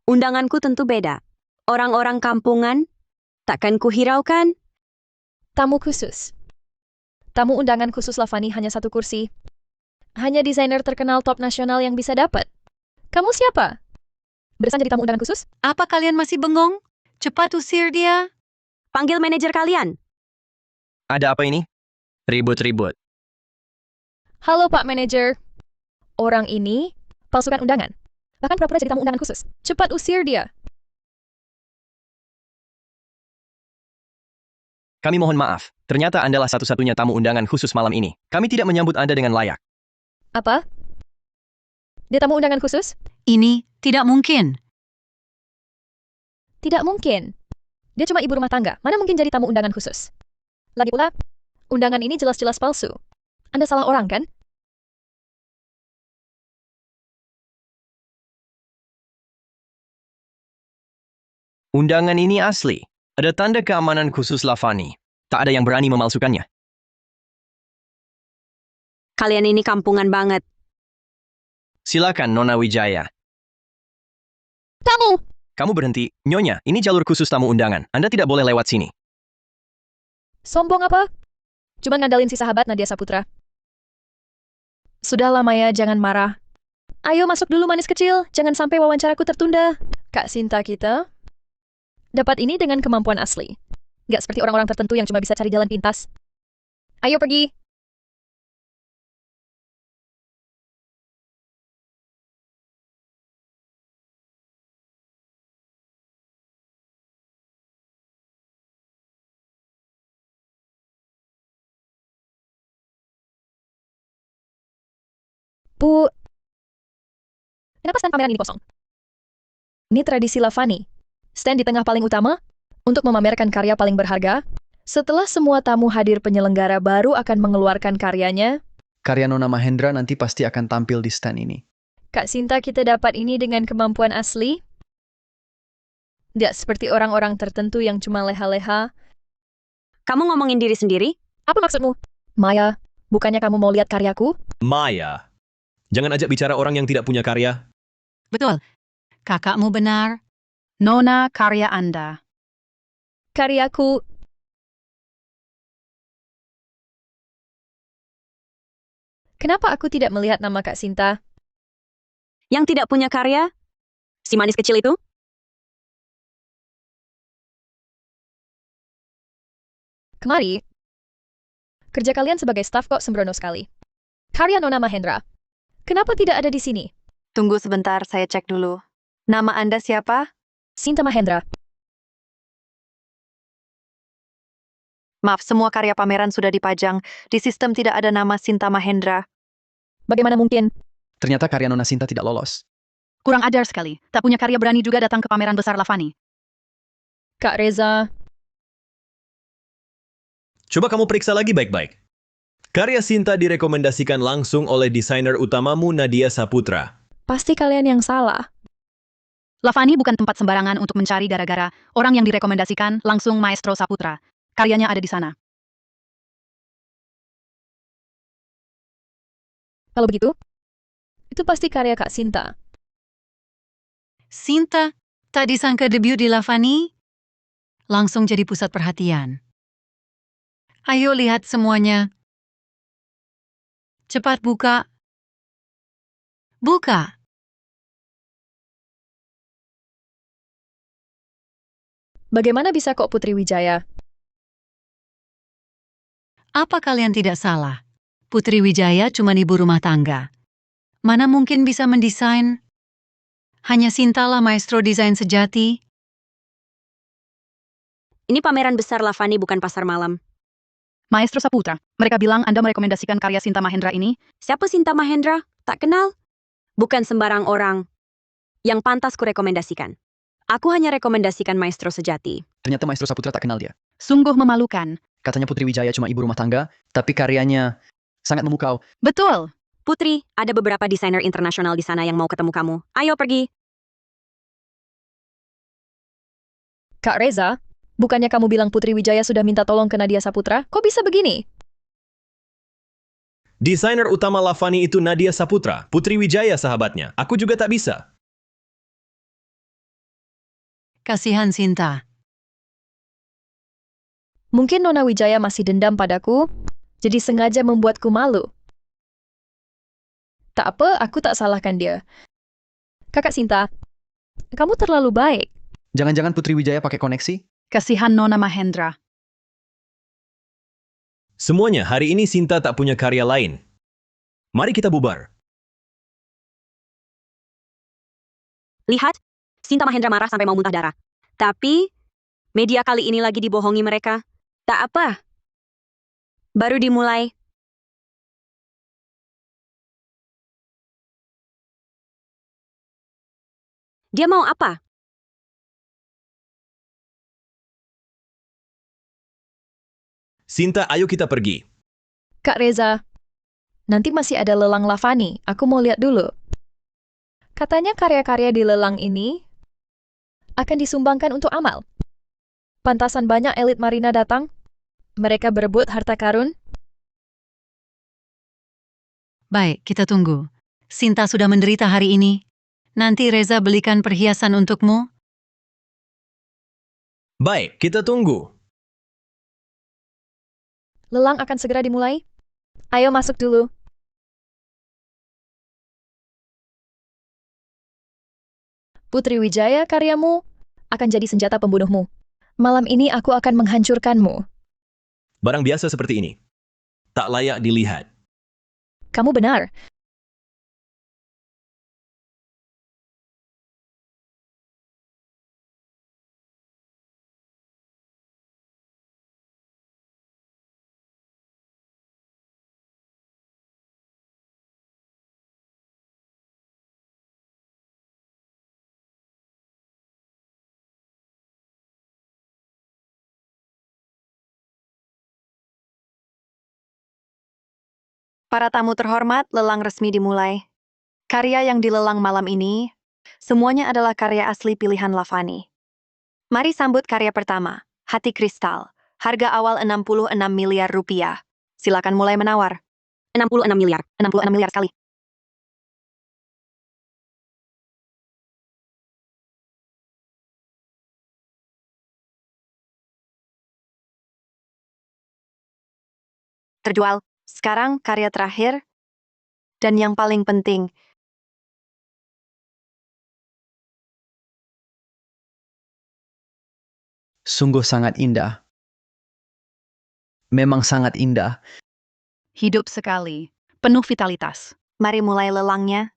Undanganku tentu beda. Orang-orang kampungan, takkan kuhiraukan? Tamu khusus. Tamu undangan khusus Lavani hanya satu kursi. Hanya desainer terkenal top nasional yang bisa dapat. Kamu siapa? Bersan jadi tamu undangan khusus? Apa kalian masih bengong? Cepat usir dia. Panggil manajer kalian. Ada apa ini? Ribut-ribut. Halo Pak Manajer. Orang ini palsukan undangan. Bahkan pura-pura jadi tamu undangan khusus. Cepat usir dia. Kami mohon maaf. Ternyata Andalah satu-satunya tamu undangan khusus malam ini. Kami tidak menyambut Anda dengan layak. Apa? Dia tamu undangan khusus? Ini tidak mungkin. Tidak mungkin. Dia cuma ibu rumah tangga. Mana mungkin jadi tamu undangan khusus? Lagi pula, undangan ini jelas-jelas palsu. Anda salah orang, kan? Undangan ini asli. Ada tanda keamanan khusus Lavani. Tak ada yang berani memalsukannya. Kalian ini kampungan banget. Silakan, Nona Wijaya. Tamu! Kamu berhenti. Nyonya, ini jalur khusus tamu undangan. Anda tidak boleh lewat sini. Sombong apa? Cuma ngandalin si sahabat Nadia Saputra. Sudahlah Maya, jangan marah. Ayo masuk dulu manis kecil, jangan sampai wawancaraku tertunda. Kak Sinta kita dapat ini dengan kemampuan asli. Gak seperti orang-orang tertentu yang cuma bisa cari jalan pintas. Ayo pergi. Bu, kenapa stand pameran ini kosong? Ini tradisi Lavani. Stand di tengah paling utama untuk memamerkan karya paling berharga. Setelah semua tamu hadir, penyelenggara baru akan mengeluarkan karyanya. Karya Nona Mahendra nanti pasti akan tampil di stand ini. Kak Sinta kita dapat ini dengan kemampuan asli. Tidak seperti orang-orang tertentu yang cuma leha-leha. Kamu ngomongin diri sendiri? Apa maksudmu? Maya, bukannya kamu mau lihat karyaku? Maya, jangan ajak bicara orang yang tidak punya karya. Betul. Kakakmu benar. Nona, karya Anda. Karyaku. Kenapa aku tidak melihat nama Kak Sinta? Yang tidak punya karya? Si manis kecil itu? Kemari. Kerja kalian sebagai staf kok sembrono sekali. Karya Nona Mahendra. Kenapa tidak ada di sini? Tunggu sebentar, saya cek dulu. Nama Anda siapa? Sinta Mahendra. Maaf, semua karya pameran sudah dipajang. Di sistem tidak ada nama Sinta Mahendra. Bagaimana mungkin? Ternyata karya Nona Sinta tidak lolos. Kurang ajar sekali. Tak punya karya berani juga datang ke pameran besar Lavani. Kak Reza. Coba kamu periksa lagi baik-baik. Karya Sinta direkomendasikan langsung oleh desainer utamamu Nadia Saputra. Pasti kalian yang salah. Lavani bukan tempat sembarangan untuk mencari gara-gara. Orang yang direkomendasikan langsung Maestro Saputra. Karyanya ada di sana. Kalau begitu, itu pasti karya Kak Sinta. Sinta, tak disangka debut di Lavani? Langsung jadi pusat perhatian. Ayo lihat semuanya. Cepat buka. Buka. Bagaimana bisa kok Putri Wijaya? Apa kalian tidak salah? Putri Wijaya cuma ibu rumah tangga. Mana mungkin bisa mendesain? Hanya Sintalah maestro desain sejati. Ini pameran besar Lavani, bukan pasar malam. Maestro Saputra, mereka bilang Anda merekomendasikan karya Sinta Mahendra ini. Siapa Sinta Mahendra? Tak kenal? Bukan sembarang orang yang pantas kurekomendasikan. Aku hanya rekomendasikan maestro sejati. Ternyata Maestro Saputra tak kenal dia. Sungguh memalukan. Katanya Putri Wijaya cuma ibu rumah tangga, tapi karyanya sangat memukau. Betul. Putri, ada beberapa desainer internasional di sana yang mau ketemu kamu. Ayo pergi. Kak Reza, bukannya kamu bilang Putri Wijaya sudah minta tolong ke Nadia Saputra? Kok bisa begini? Desainer utama Lavani itu Nadia Saputra, Putri Wijaya sahabatnya. Aku juga tak bisa. Kasihan Sinta. Mungkin Nona Wijaya masih dendam padaku, jadi sengaja membuatku malu. Tak apa, aku tak salahkan dia. Kakak Sinta, kamu terlalu baik. Jangan-jangan Putri Wijaya pakai koneksi? Kasihan Nona Mahendra. Semuanya, hari ini Sinta tak punya karya lain. Mari kita bubar. Lihat, Sinta Mahendra marah sampai mau muntah darah. Tapi, media kali ini lagi dibohongi mereka. Tak apa. Baru dimulai. Dia mau apa? Sinta, ayo kita pergi. Kak Reza, nanti masih ada lelang Lavani. Aku mau lihat dulu. Katanya karya-karya di lelang ini akan disumbangkan untuk amal. Pantasan banyak elit marina datang. Mereka berebut harta karun. Baik, kita tunggu. Sinta sudah menderita hari ini. Nanti Reza belikan perhiasan untukmu. Baik, kita tunggu. Lelang akan segera dimulai. Ayo masuk dulu. Putri Wijaya, karyamu akan jadi senjata pembunuhmu. Malam ini aku akan menghancurkanmu. Barang biasa seperti ini. Tak layak dilihat. Kamu benar. Para tamu terhormat, lelang resmi dimulai. Karya yang dilelang malam ini, semuanya adalah karya asli pilihan Lavani. Mari sambut karya pertama, Hati Kristal. Harga awal 66 miliar rupiah. Silakan mulai menawar. 66 miliar. 66 miliar sekali. Terjual. Sekarang karya terakhir dan yang paling penting. Sungguh sangat indah. Memang sangat indah. Hidup sekali. Penuh vitalitas. Mari mulai lelangnya.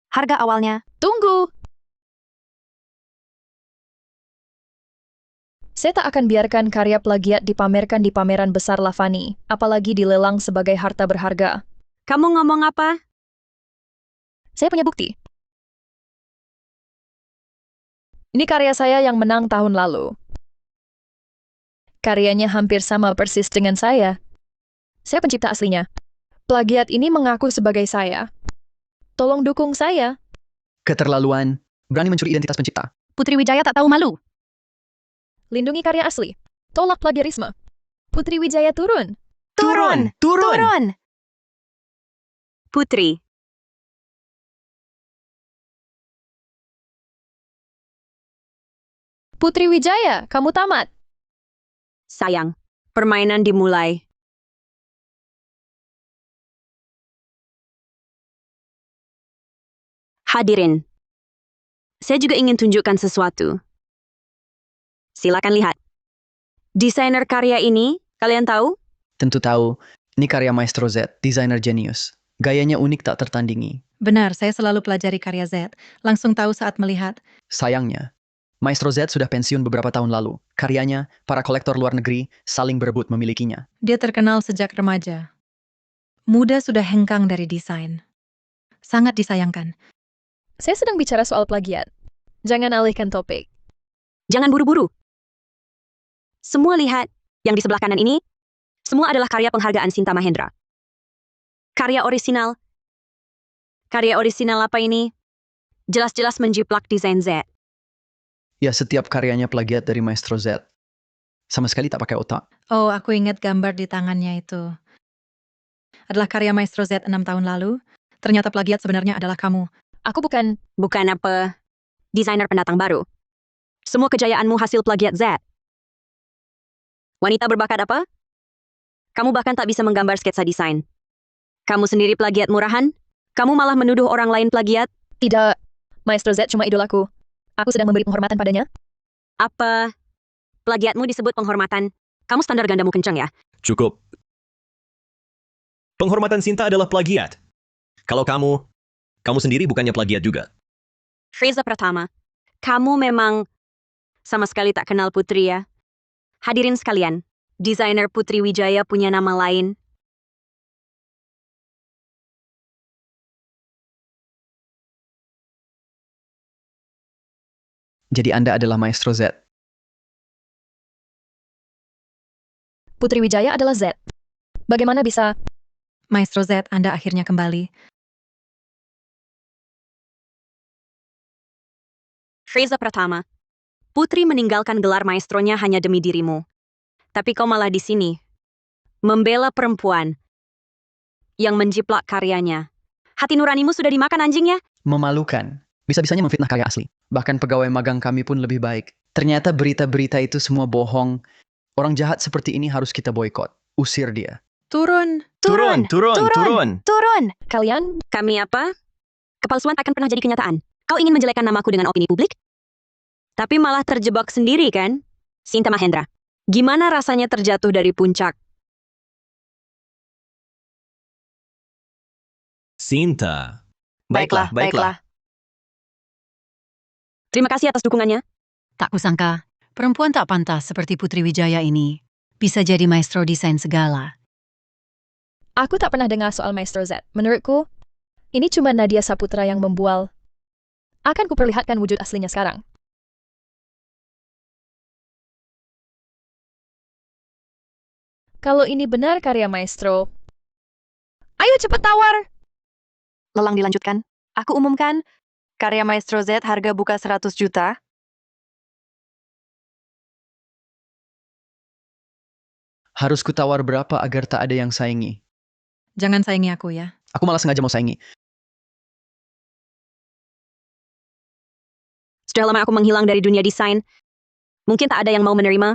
Harga awalnya. Tunggu! Saya tak akan biarkan karya plagiat dipamerkan di pameran besar Lavani, apalagi dilelang sebagai harta berharga. Kamu ngomong apa? Saya punya bukti. Ini karya saya yang menang tahun lalu. Karyanya hampir sama persis dengan saya. Saya pencipta aslinya. Plagiat ini mengaku sebagai saya. Tolong dukung saya. Keterlaluan. Berani mencuri identitas pencipta. Putri Wijaya tak tahu malu. Lindungi karya asli. Tolak plagiarisme. Putri Wijaya turun. Turun! Turun! Turun! Putri. Putri Wijaya, kamu tamat. Sayang. Permainan dimulai. Hadirin. Saya juga ingin tunjukkan sesuatu. Silakan lihat. Desainer karya ini, kalian tahu? Tentu tahu. Ini karya Maestro Z, desainer jenius. Gayanya unik tak tertandingi. Benar, saya selalu pelajari karya Z. Langsung tahu saat melihat. Sayangnya, Maestro Z sudah pensiun beberapa tahun lalu. Karyanya, para kolektor luar negeri saling berebut memilikinya. Dia terkenal sejak remaja. Muda sudah hengkang dari desain. Sangat disayangkan. Saya sedang bicara soal plagiat. Jangan alihkan topik. Jangan buru-buru. Semua lihat, yang di sebelah kanan ini, semua adalah karya penghargaan Sinta Mahendra. Karya orisinal. Karya orisinal apa ini? Jelas-jelas menjiplak desain Z. Ya, setiap karyanya plagiat dari Maestro Z. Sama sekali tak pakai otak. Oh, aku ingat gambar di tangannya itu. Adalah karya Maestro Z 6 tahun lalu. Ternyata plagiat sebenarnya adalah kamu. Aku bukan... Bukan apa, desainer pendatang baru. Semua kejayaanmu hasil plagiat Z. Wanita berbakat apa? Kamu bahkan tak bisa menggambar sketsa desain. Kamu sendiri plagiat murahan? Kamu malah menuduh orang lain plagiat? Tidak. Maestro Z cuma idolaku. Aku sedang memberi penghormatan padanya. Apa? Plagiatmu disebut penghormatan. Kamu standar gandamu kencang ya? Cukup. Penghormatan Sinta adalah plagiat. Kalau kamu sendiri bukannya plagiat juga. Reza Pratama, kamu memang sama sekali tak kenal Putri ya? Hadirin sekalian, desainer Putri Wijaya punya nama lain. Jadi Anda adalah Maestro Z. Putri Wijaya adalah Z. Bagaimana bisa... Maestro Z, Anda akhirnya kembali. Reza Pratama, Putri meninggalkan gelar maestronya hanya demi dirimu. Tapi kau malah di sini, membela perempuan yang menjiplak karyanya. Hati nuranimu sudah dimakan anjingnya? Memalukan. Bisa-bisanya memfitnah karya asli. Bahkan pegawai magang kami pun lebih baik. Ternyata berita-berita itu semua bohong. Orang jahat seperti ini harus kita boikot. Usir dia. Turun! Turun! Kalian... Kami apa? Kepalsuan takkan pernah jadi kenyataan. Kau ingin menjelekkan namaku dengan opini publik? Tapi malah terjebak sendiri kan? Sinta Mahendra, gimana rasanya terjatuh dari puncak? Sinta. Baiklah. Terima kasih atas dukungannya. Tak kusangka, perempuan tak pantas seperti Putri Wijaya ini bisa jadi maestro desain segala. Aku tak pernah dengar soal Maestro Z. Menurutku, ini cuma Nadia Saputra yang membual. Akan kuperlihatkan wujud aslinya sekarang. Kalau ini benar karya Maestro, ayo cepat tawar! Lelang dilanjutkan. Aku umumkan, karya Maestro Z harga buka 100 juta. Harus kutawar berapa agar tak ada yang saingi? Jangan saingi aku ya. Aku malah sengaja mau saingi. Sudah lama aku menghilang dari dunia desain. Mungkin tak ada yang mau menerima.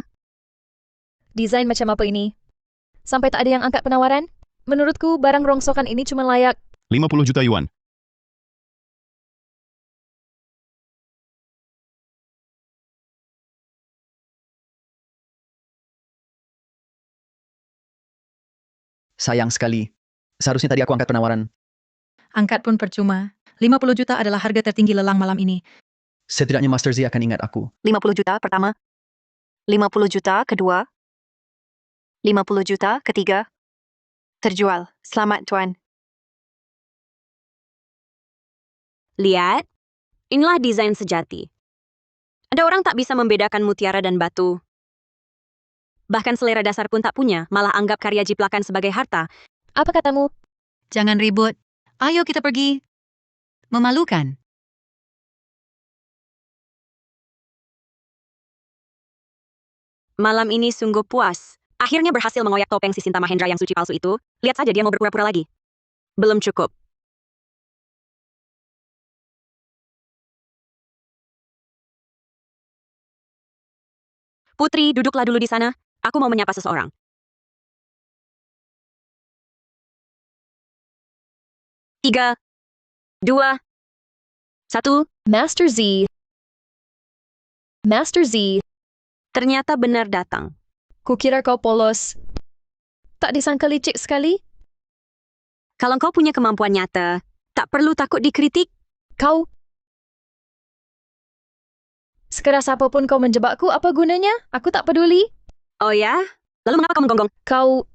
Desain macam apa ini? Sampai tak ada yang angkat penawaran? Menurutku, barang rongsokan ini cuma layak. 50 juta yuan. Sayang sekali. Seharusnya tadi aku angkat penawaran. Angkat pun percuma. 50 juta adalah harga tertinggi lelang malam ini. Setidaknya Master Z akan ingat aku. 50 juta pertama. 50 juta kedua. 50 juta ketiga. Terjual. Selamat, Tuan. Lihat, inilah desain sejati. Ada orang tak bisa membedakan mutiara dan batu. Bahkan selera dasar pun tak punya, malah anggap karya jiplakan sebagai harta. Apa katamu? Jangan ribut. Ayo kita pergi. Memalukan. Malam ini sungguh puas. Akhirnya berhasil mengoyak topeng si Sinta Mahendra yang suci palsu itu. Lihat saja dia mau berpura-pura lagi. Belum cukup. Putri, duduklah dulu di sana. Aku mau menyapa seseorang. Tiga, dua, satu. Master Z. Master Z. Ternyata benar datang. Kukira kau polos. Tak disangka licik sekali? Kalau kau punya kemampuan nyata, tak perlu takut dikritik. Kau... Sekeras apapun kau menjebakku, apa gunanya? Aku tak peduli. Oh ya? Lalu mengapa kau menggonggong? Kau...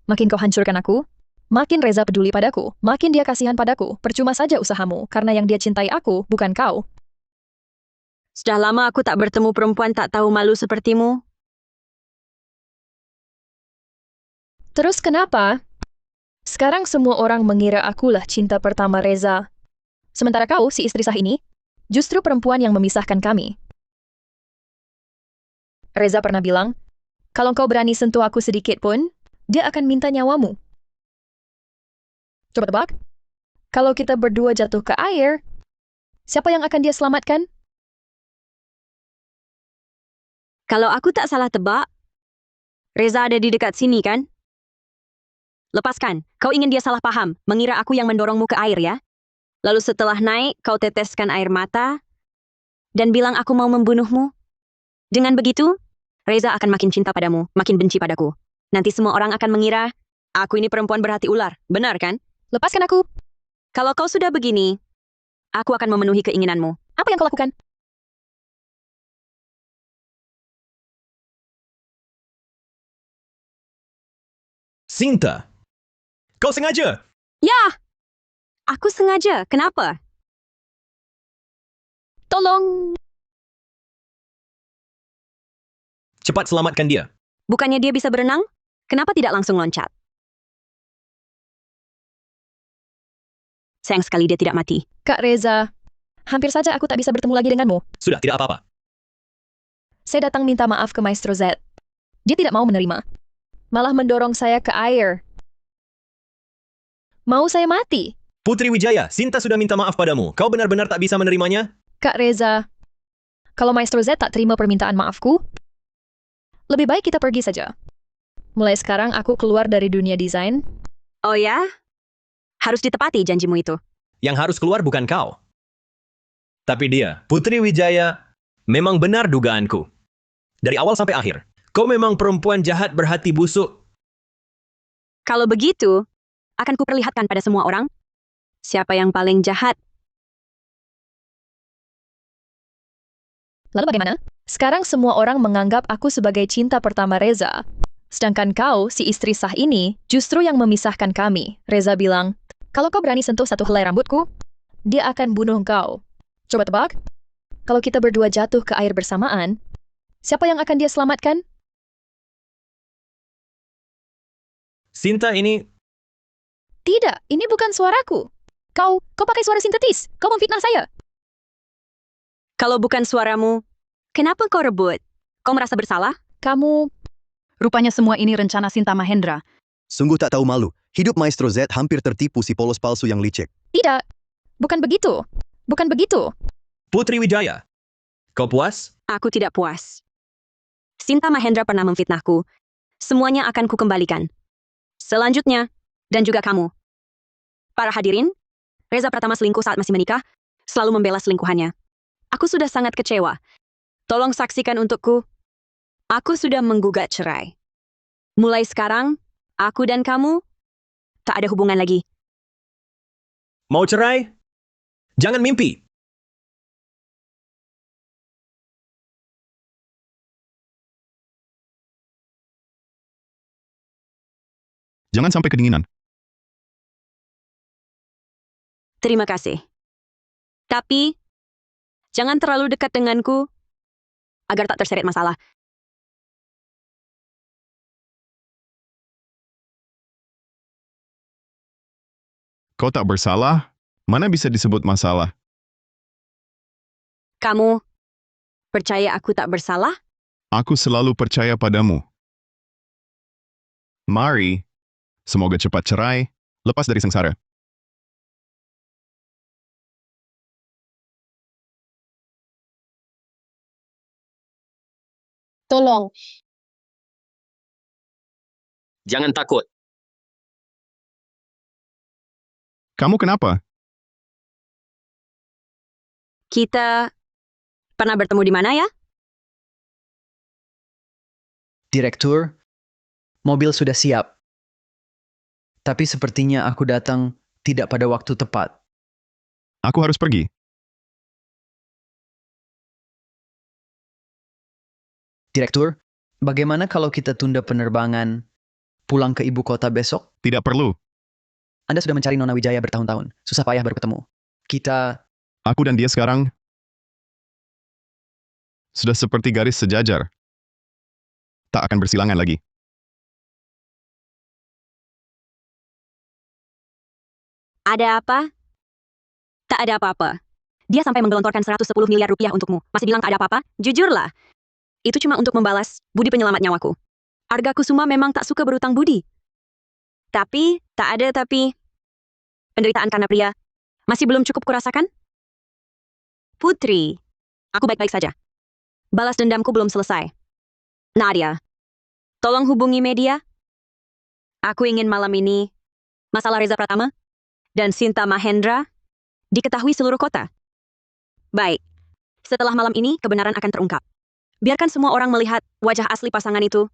Makin kau hancurkan aku, makin Reza peduli padaku, makin dia kasihan padaku. Percuma saja usahamu, karena yang dia cintai aku, bukan kau. Sudah lama aku tak bertemu perempuan tak tahu malu sepertimu. Terus kenapa? Sekarang semua orang mengira akulah cinta pertama Reza. Sementara kau, si istri sah ini, justru perempuan yang memisahkan kami. Reza pernah bilang, kalau kau berani sentuh aku sedikit pun, dia akan minta nyawamu. Coba tebak, kalau kita berdua jatuh ke air, siapa yang akan dia selamatkan? Kalau aku tak salah tebak, Reza ada di dekat sini kan? Lepaskan, kau ingin dia salah paham, mengira aku yang mendorongmu ke air ya? Lalu setelah naik, kau teteskan air mata, dan bilang aku mau membunuhmu. Dengan begitu, Reza akan makin cinta padamu, makin benci padaku. Nanti semua orang akan mengira, aku ini perempuan berhati ular, benar kan? Lepaskan aku. Kalau kau sudah begini, aku akan memenuhi keinginanmu. Apa yang kau lakukan? Sinta! Kau sengaja! Ya! Aku sengaja, kenapa? Tolong! Cepat selamatkan dia. Bukannya dia bisa berenang? Kenapa tidak langsung loncat? Sayang sekali dia tidak mati. Kak Reza, hampir saja aku tak bisa bertemu lagi denganmu. Sudah, tidak apa-apa. Saya datang minta maaf ke Maestro Z. Dia tidak mau menerima. Malah mendorong saya ke air. Mau saya mati? Putri Wijaya, Sinta sudah minta maaf padamu. Kau benar-benar tak bisa menerimanya? Kak Reza, kalau Maestro Z tak terima permintaan maafku, lebih baik kita pergi saja. Mulai sekarang aku keluar dari dunia desain. Oh ya? Harus ditepati janjimu itu. Yang harus keluar bukan kau. Tapi dia, Putri Wijaya, memang benar dugaanku. Dari awal sampai akhir, kau memang perempuan jahat berhati busuk. Kalau begitu, akan kuperlihatkan pada semua orang siapa yang paling jahat. Lalu bagaimana? Sekarang semua orang menganggap aku sebagai cinta pertama Reza. Sedangkan kau, si istri sah ini, justru yang memisahkan kami. Reza bilang, kalau kau berani sentuh satu helai rambutku, dia akan bunuh kau. Coba tebak, kalau kita berdua jatuh ke air bersamaan, siapa yang akan dia selamatkan? Sinta ini... Tidak, ini bukan suaraku. Kau pakai suara sintetis. Kau memfitnah saya. Kalau bukan suaramu, kenapa kau rebut? Kau merasa bersalah? Kamu... Rupanya semua ini rencana Sinta Mahendra. Sungguh tak tahu malu. Hidup Maestro Z hampir tertipu si polos palsu yang licik. Tidak, bukan begitu. Bukan begitu. Putri Wijaya, kau puas? Aku tidak puas. Sinta Mahendra pernah memfitnahku. Semuanya akan kukembalikan. Selanjutnya, dan juga kamu. Para hadirin, Reza Pratama selingkuh saat masih menikah, selalu membela selingkuhannya. Aku sudah sangat kecewa. Tolong saksikan untukku. Aku sudah menggugat cerai. Mulai sekarang, aku dan kamu tak ada hubungan lagi. Mau cerai? Jangan mimpi. Jangan sampai kedinginan. Terima kasih. Tapi, jangan terlalu dekat denganku agar tak terseret masalah. Kau tak bersalah? Mana bisa disebut masalah? Kamu percaya aku tak bersalah? Aku selalu percaya padamu. Mari, semoga cepat cerai, lepas dari sengsara. Tolong. Jangan takut. Kamu kenapa? Kita pernah bertemu di mana ya? Direktur, mobil sudah siap. Tapi sepertinya aku datang tidak pada waktu tepat. Aku harus pergi. Direktur, bagaimana kalau kita tunda penerbangan pulang ke ibu kota besok? Tidak perlu. Anda sudah mencari Nona Wijaya bertahun-tahun. Susah payah baru ketemu. Kita... Aku dan dia sekarang sudah seperti garis sejajar. Tak akan bersilangan lagi. Ada apa? Tak ada apa-apa. Dia sampai menggelontorkan 110 miliar rupiah untukmu. Masih bilang tak ada apa-apa? Jujurlah. Itu cuma untuk membalas budi penyelamat nyawaku. Arga Kusuma memang tak suka berutang budi. Tapi, tak ada tapi. Penderitaan karena pria masih belum cukup kurasakan? Putri, aku baik-baik saja. Balas dendamku belum selesai. Nadia, tolong hubungi media. Aku ingin malam ini masalah Reza Pratama dan Sinta Mahendra diketahui seluruh kota. Baik, setelah malam ini kebenaran akan terungkap. Biarkan semua orang melihat wajah asli pasangan itu.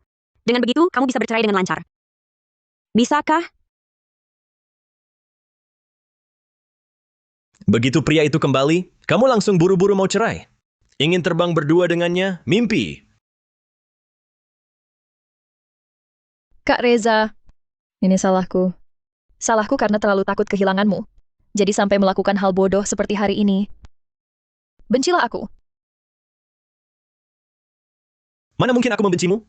Dengan begitu, kamu bisa bercerai dengan lancar. Bisakah? Begitu pria itu kembali, kamu langsung buru-buru mau cerai. Ingin terbang berdua dengannya, mimpi. Kak Reza, ini salahku. Salahku karena terlalu takut kehilanganmu. Jadi sampai melakukan hal bodoh seperti hari ini. Bencilah aku. Mana mungkin aku membencimu?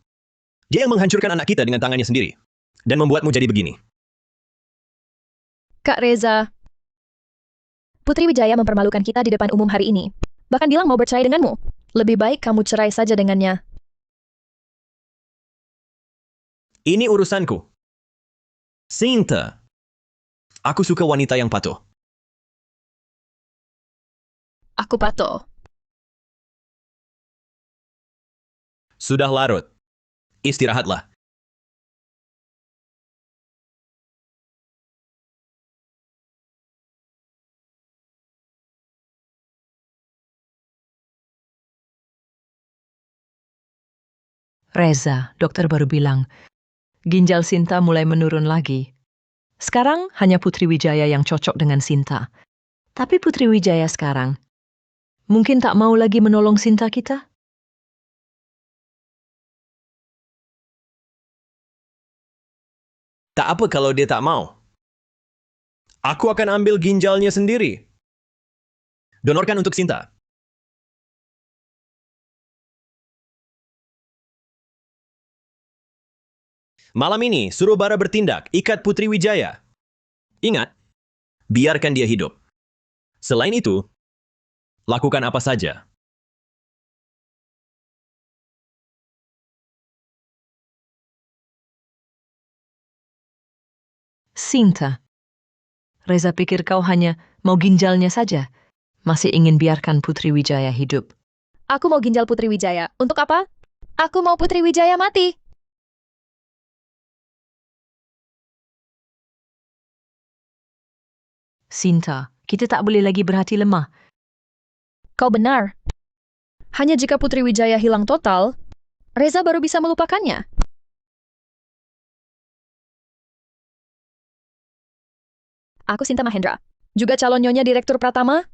Dia yang menghancurkan anak kita dengan tangannya sendiri. Dan membuatmu jadi begini. Kak Reza, Putri Wijaya mempermalukan kita di depan umum hari ini. Bahkan bilang mau bercerai denganmu. Lebih baik kamu cerai saja dengannya. Ini urusanku. Sinta. Aku suka wanita yang patuh. Aku patuh. Sudah larut. Istirahatlah. Reza, dokter baru bilang, ginjal Sinta mulai menurun lagi. Sekarang hanya Putri Wijaya yang cocok dengan Sinta. Tapi Putri Wijaya sekarang mungkin tak mau lagi menolong Sinta kita? Tak apa kalau dia tak mau. Aku akan ambil ginjalnya sendiri. Donorkan untuk Sinta. Malam ini, suruh Bara bertindak, ikat Putri Wijaya. Ingat, biarkan dia hidup. Selain itu, lakukan apa saja. Sinta. Reza pikir kau hanya mau ginjalnya saja. Masih ingin biarkan Putri Wijaya hidup. Aku mau ginjal Putri Wijaya. Untuk apa? Aku mau Putri Wijaya mati. Sinta, kita tak boleh lagi berhati lemah. Kau benar. Hanya jika Putri Wijaya hilang total, Reza baru bisa melupakannya. Aku Sinta Mahendra. Juga calon nyonya Direktur Pratama.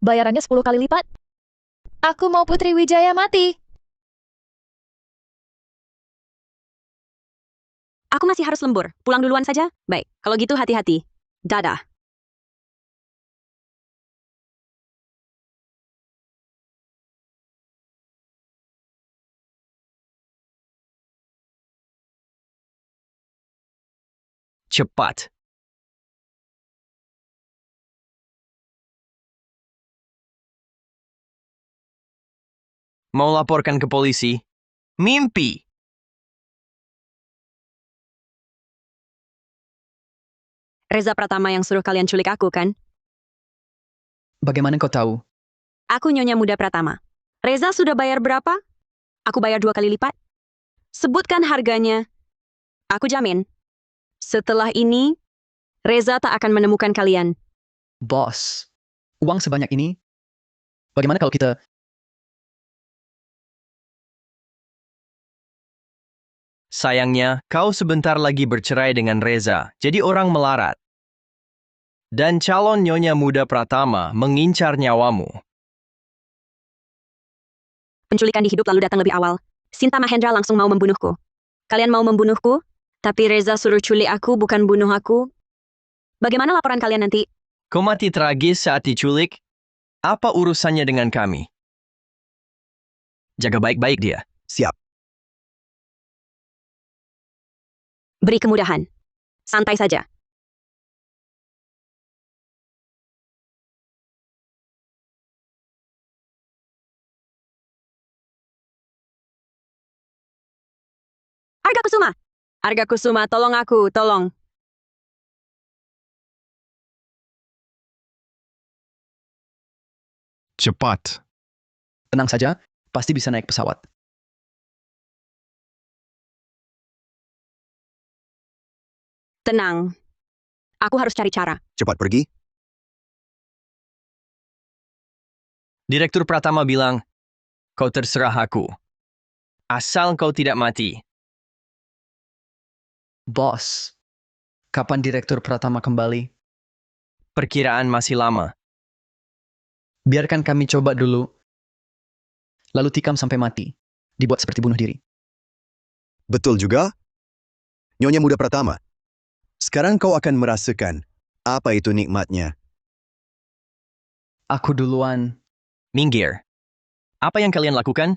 Bayarannya 10 kali lipat. Aku mau Putri Wijaya mati. Aku masih harus lembur. Pulang duluan saja? Baik, kalau gitu hati-hati. Dadah. Cepat. Mau laporkan ke polisi? Mimpi. Reza Pratama yang suruh kalian culik aku, kan? Bagaimana kau tahu? Aku nyonya muda Pratama. Reza sudah bayar berapa? Aku bayar 2 kali lipat. Sebutkan harganya. Aku jamin. Setelah ini, Reza tak akan menemukan kalian. Bos, uang sebanyak ini? Bagaimana kalau kita... Sayangnya, kau sebentar lagi bercerai dengan Reza, jadi orang melarat. Dan calon nyonya muda Pratama mengincar nyawamu. Penculikan di hidup lalu datang lebih awal. Sinta Mahendra langsung mau membunuhku. Kalian mau membunuhku, tapi Reza suruh culik aku, bukan bunuh aku. Bagaimana laporan kalian nanti? Kau mati tragis saat diculik? Apa urusannya dengan kami? Jaga baik-baik dia. Siap. Beri kemudahan. Santai saja. Arga Kusuma! Arga Kusuma, tolong aku, tolong. Cepat. Tenang saja, pasti bisa naik pesawat. Tenang. Aku harus cari cara. Cepat pergi. Direktur Pratama bilang, kau terserah aku. Asal kau tidak mati. Bos, kapan Direktur Pratama kembali? Perkiraan masih lama. Biarkan kami coba dulu. Lalu tikam sampai mati. Dibuat seperti bunuh diri. Betul juga. Nyonya Muda Pratama. Sekarang kau akan merasakan apa itu nikmatnya. Aku duluan. Minggir. Apa yang kalian lakukan?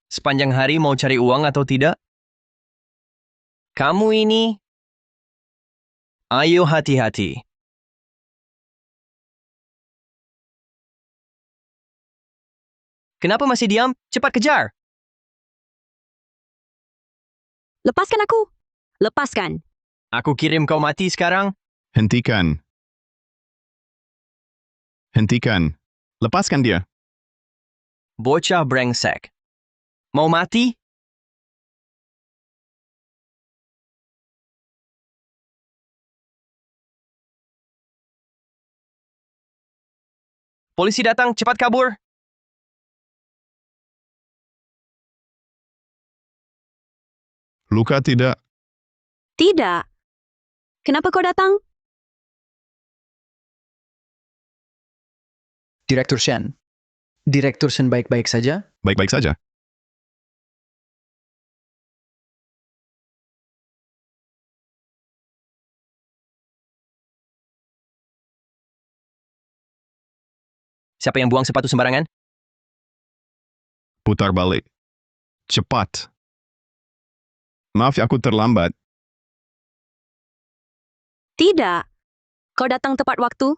Sepanjang hari mau cari uang atau tidak? Kamu ini... Ayo hati-hati. Kenapa masih diam? Cepat kejar! Lepaskan aku. Lepaskan. Aku kirim kau mati sekarang. Hentikan. Hentikan. Lepaskan dia. Bocah brengsek. Mau mati? Polisi datang, cepat kabur. Luka tidak. Tidak. Kenapa kau datang? Direktur Shen. Direktur Shen baik-baik saja? Baik-baik saja. Siapa yang buang sepatu sembarangan? Putar balik. Cepat. Maaf, aku terlambat. Tidak. Kau datang tepat waktu.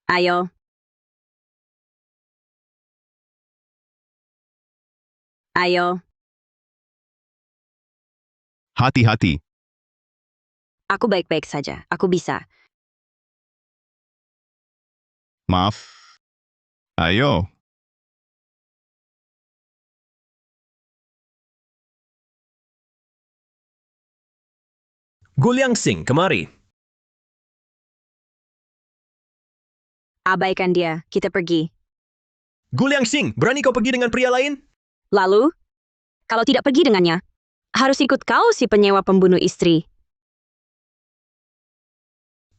Ayo. Ayo. Hati-hati. Aku baik-baik saja. Aku bisa. Maaf. Ayo. Guliang Singh, kemari. Abaikan dia. Kita pergi. Guliang Singh, berani kau pergi dengan pria lain? Lalu, kalau tidak pergi dengannya, harus ikut kau si penyewa pembunuh istri.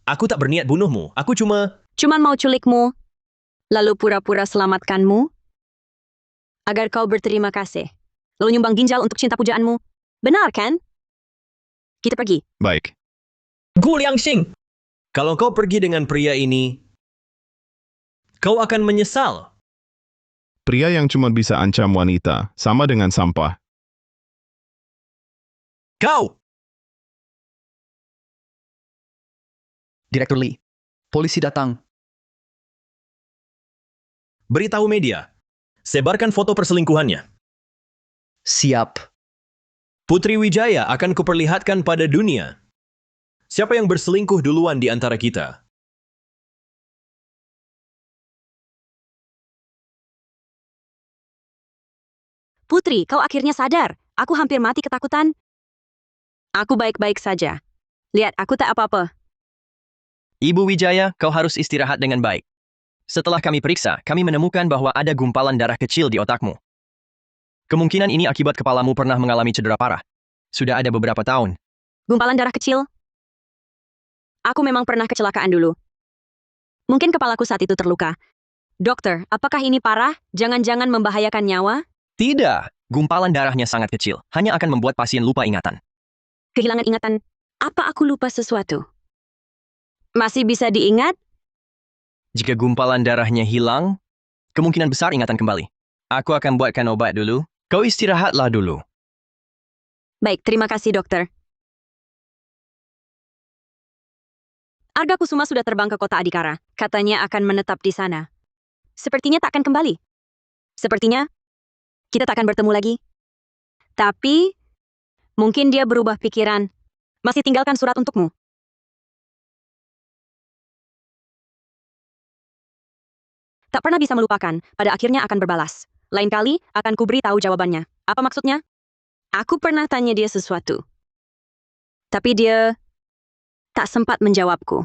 Aku tak berniat bunuhmu. Aku cuma... Cuman mau culikmu, lalu pura-pura selamatkanmu, agar kau berterima kasih. Lalu nyumbang ginjal untuk cinta pujaanmu. Benar kan? Kita pergi. Baik. Guliang Singh! Kalau kau pergi dengan pria ini, kau akan menyesal. Pria yang cuma bisa ancam wanita, sama dengan sampah. Kau! Direktur Lee. Polisi datang. Beritahu media. Sebarkan foto perselingkuhannya. Siap. Putri Wijaya akan kuperlihatkan pada dunia. Siapa yang berselingkuh duluan di antara kita? Putri, kau akhirnya sadar. Aku hampir mati ketakutan. Aku baik-baik saja. Lihat, aku tak apa-apa. Ibu Wijaya, kau harus istirahat dengan baik. Setelah kami periksa, kami menemukan bahwa ada gumpalan darah kecil di otakmu. Kemungkinan ini akibat kepalamu pernah mengalami cedera parah. Sudah ada beberapa tahun. Gumpalan darah kecil? Aku memang pernah kecelakaan dulu. Mungkin kepalaku saat itu terluka. Dokter, apakah ini parah? Jangan-jangan membahayakan nyawa? Tidak, Gumpalan darahnya sangat kecil, hanya akan membuat pasien lupa ingatan. Kehilangan ingatan. Apa aku lupa sesuatu? Masih bisa diingat? Jika gumpalan darahnya hilang, kemungkinan besar ingatan kembali. Aku akan buatkan obat dulu. Kau istirahatlah dulu. Baik, terima kasih dokter. Arga Kusuma sudah terbang ke kota Adikara. Katanya akan menetap di sana. Sepertinya tak akan kembali. Sepertinya kita tak akan bertemu lagi. Tapi mungkin dia berubah pikiran. Masih tinggalkan surat untukmu. Tak pernah bisa melupakan, pada akhirnya akan berbalas. Lain kali akan kuberi tahu jawabannya. Apa maksudnya? Aku pernah tanya dia sesuatu. Tapi dia tak sempat menjawabku.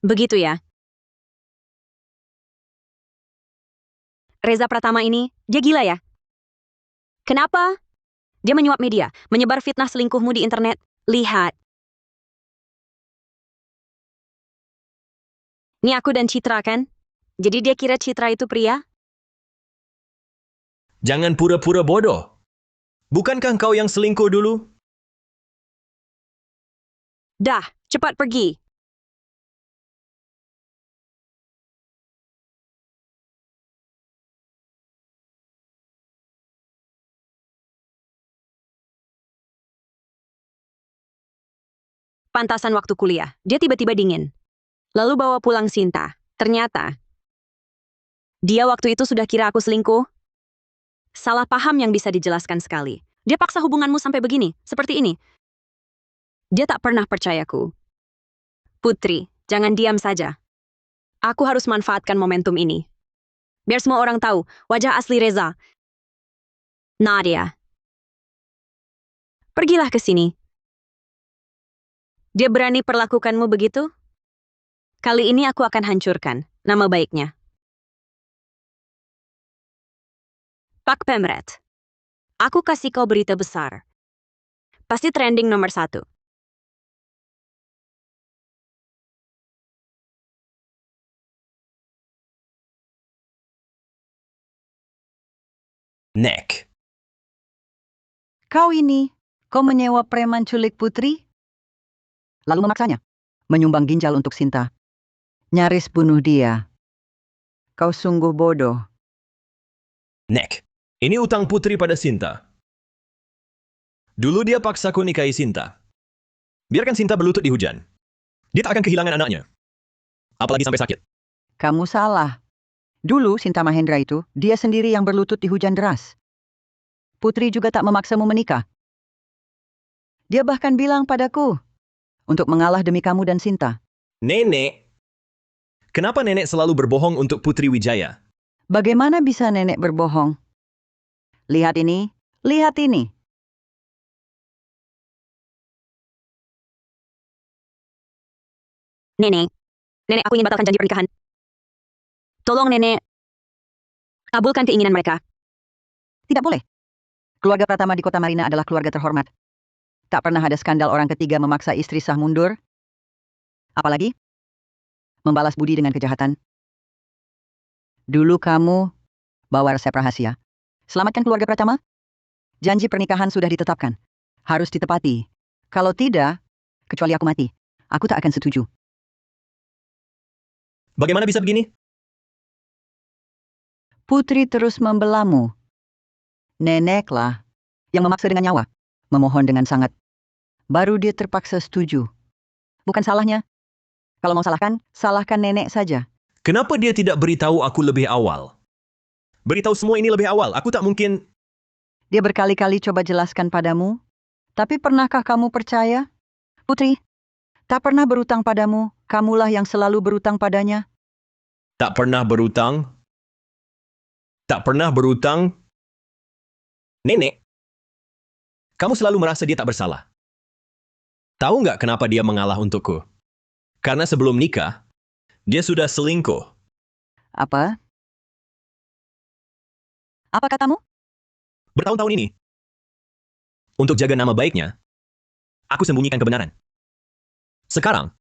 Begitu ya. Reza Pratama ini, dia gila ya? Kenapa? Dia menyuap media, menyebar fitnah selingkuhmu di internet. Lihat. Ini aku dan Citra kan? Jadi dia kira Citra itu pria? Jangan pura-pura bodoh. Bukankah kau yang selingkuh dulu? Dah, cepat pergi. Pantasan waktu kuliah, dia tiba-tiba dingin. Lalu bawa pulang Sinta. Ternyata, dia waktu itu sudah kira aku selingkuh. Salah paham yang bisa dijelaskan sekali. Dia paksa hubunganmu sampai begini, seperti ini. Dia tak pernah percayaku. Putri, jangan diam saja. Aku harus manfaatkan momentum ini. Biar semua orang tahu, wajah asli Reza. Nadia. Pergilah ke sini. Dia berani perlakukanmu begitu? Kali ini aku akan hancurkan nama baiknya. Pak Pemret. Aku kasih kau berita besar. Pasti trending nomor 1. Nek. Kau menyewa preman culik Putri? Lalu memaksanya menyumbang ginjal untuk Sinta. Nyaris bunuh dia. Kau sungguh bodoh. Nek. Ini utang Putri pada Sinta. Dulu dia paksaku nikahi Sinta. Biarkan Sinta berlutut di hujan. Dia tak akan kehilangan anaknya. Apalagi sampai sakit. Kamu salah. Dulu Sinta Mahendra itu, dia sendiri yang berlutut di hujan deras. Putri juga tak memaksamu menikah. Dia bahkan bilang padaku, untuk mengalah demi kamu dan Sinta. Nenek. Kenapa nenek selalu berbohong untuk Putri Wijaya? Bagaimana bisa nenek berbohong? Lihat ini, lihat ini. Nenek, aku ingin batalkan janji pernikahan. Tolong nenek, kabulkan keinginan mereka. Tidak boleh. Keluarga Pratama di kota Marina adalah keluarga terhormat. Tak pernah ada skandal orang ketiga memaksa istri sah mundur. Apalagi membalas budi dengan kejahatan. Dulu kamu bawa resep rahasia. Selamatkan keluarga Pratama. Janji pernikahan sudah ditetapkan. Harus ditepati. Kalau tidak, kecuali aku mati, aku tak akan setuju. Bagaimana bisa begini? Putri terus membelamu. Neneklah yang memaksa dengan nyawa. Memohon dengan sangat. Baru dia terpaksa setuju. Bukan salahnya. Kalau mau salahkan, salahkan nenek saja. Kenapa dia tidak beritahu aku lebih awal? Beritahu semua ini lebih awal. Aku tak mungkin... Dia berkali-kali coba jelaskan padamu. Tapi pernahkah kamu percaya? Putri, tak pernah berutang padamu. Kamulah yang selalu berutang padanya. Tak pernah berutang? Tak pernah berutang? Nenek, kamu selalu merasa dia tak bersalah. Tahu nggak kenapa dia mengalah untukku? Karena sebelum nikah, dia sudah selingkuh. Apa? Apa katamu? Bertahun-tahun ini. Untuk jaga nama baiknya, aku sembunyikan kebenaran. Sekarang,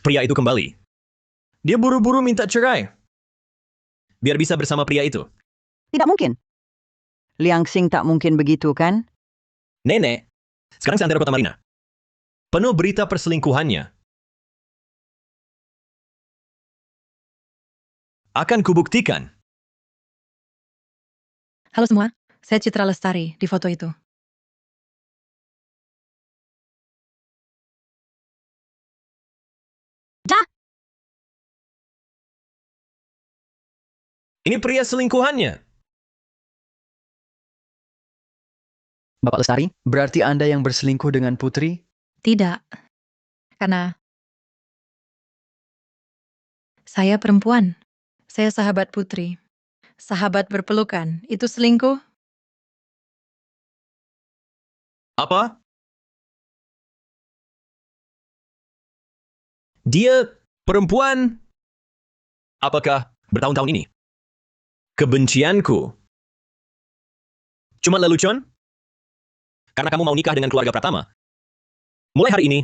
pria itu kembali. Dia buru-buru minta cerai. Biar bisa bersama pria itu. Tidak mungkin. Liang Xing tak mungkin begitu, kan? Nenek, sekarang seantero kota Marina. Penuh berita perselingkuhannya. Akan kubuktikan. Halo semua, saya Citra Lestari di foto itu. Ini pria selingkuhannya. Bapak Lestari, berarti Anda yang berselingkuh dengan Putri? Tidak, karena saya perempuan. Saya sahabat Putri. Sahabat berpelukan, itu selingkuh? Apa? Dia perempuan? Apakah bertahun-tahun ini? Kebencianku. Cuma lelucon? Karena kamu mau nikah dengan keluarga Pratama. Mulai hari ini,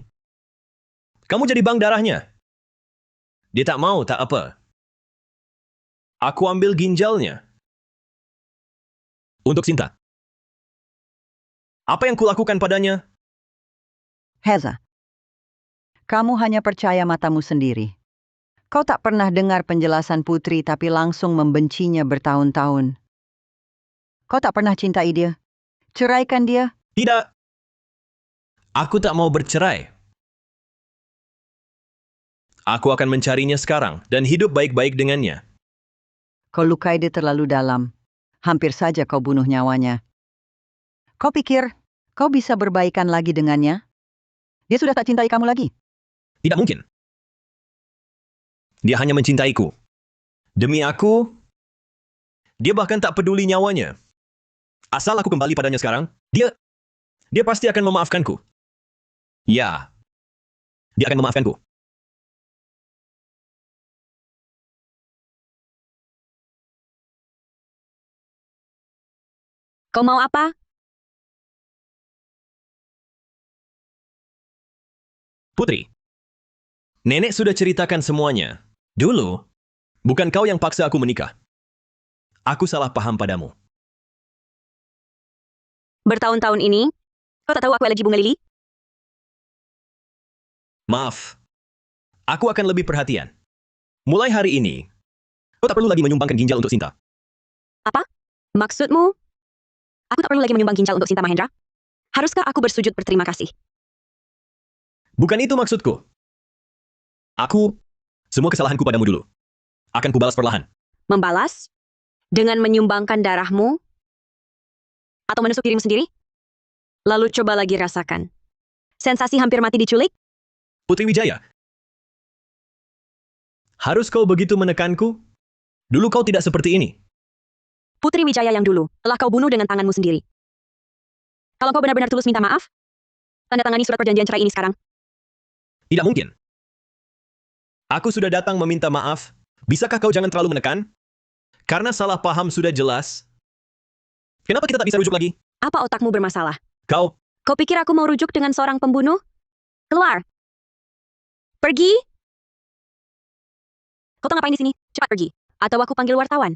kamu jadi bank darahnya. Dia tak mau, tak apa. Aku ambil ginjalnya. Untuk Sinta. Apa yang kulakukan padanya? Heza, kamu hanya percaya matamu sendiri. Kau tak pernah dengar penjelasan Putri tapi langsung membencinya bertahun-tahun. Kau tak pernah cintai dia. Ceraikan dia. Tidak. Aku tak mau bercerai. Aku akan mencarinya sekarang dan hidup baik-baik dengannya. Kau lukai dia terlalu dalam. Hampir saja kau bunuh nyawanya. Kau pikir kau bisa berbaikan lagi dengannya? Dia sudah tak cintai kamu lagi. Tidak mungkin. Dia hanya mencintaiku. Demi aku, dia bahkan tak peduli nyawanya. Asal aku kembali padanya sekarang, dia pasti akan memaafkanku. Ya, dia akan memaafkanku. Kau mau apa? Putri, nenek sudah ceritakan semuanya. Dulu, bukan kau yang paksa aku menikah. Aku salah paham padamu. Bertahun-tahun ini, kau tak tahu aku alergi bunga lili? Maaf, aku akan lebih perhatian. Mulai hari ini, kau tak perlu lagi menyumbangkan ginjal untuk Sinta. Apa? Maksudmu? Aku tak perlu lagi menyumbang ginjal untuk Sinta Mahendra? Haruskah aku bersujud berterima kasih? Bukan itu maksudku. Semua kesalahanku padamu dulu. Akan kubalas perlahan. Membalas? Dengan menyumbangkan darahmu? Atau menusuk dirimu sendiri? Lalu coba lagi rasakan. Sensasi hampir mati diculik? Putri Wijaya, harus kau begitu menekanku? Dulu kau tidak seperti ini. Putri Wijaya yang dulu, telah kau bunuh dengan tanganmu sendiri. Kalau kau benar-benar tulus minta maaf, tanda tangani surat perjanjian cerai ini sekarang. Tidak mungkin. Aku sudah datang meminta maaf. Bisakah kau jangan terlalu menekan? Karena salah paham sudah jelas. Kenapa kita tak bisa rujuk lagi? Apa otakmu bermasalah? Kau Kau pikir aku mau rujuk dengan seorang pembunuh? Keluar! Pergi! Kau tak ngapain di sini? Cepat pergi. Atau aku panggil wartawan.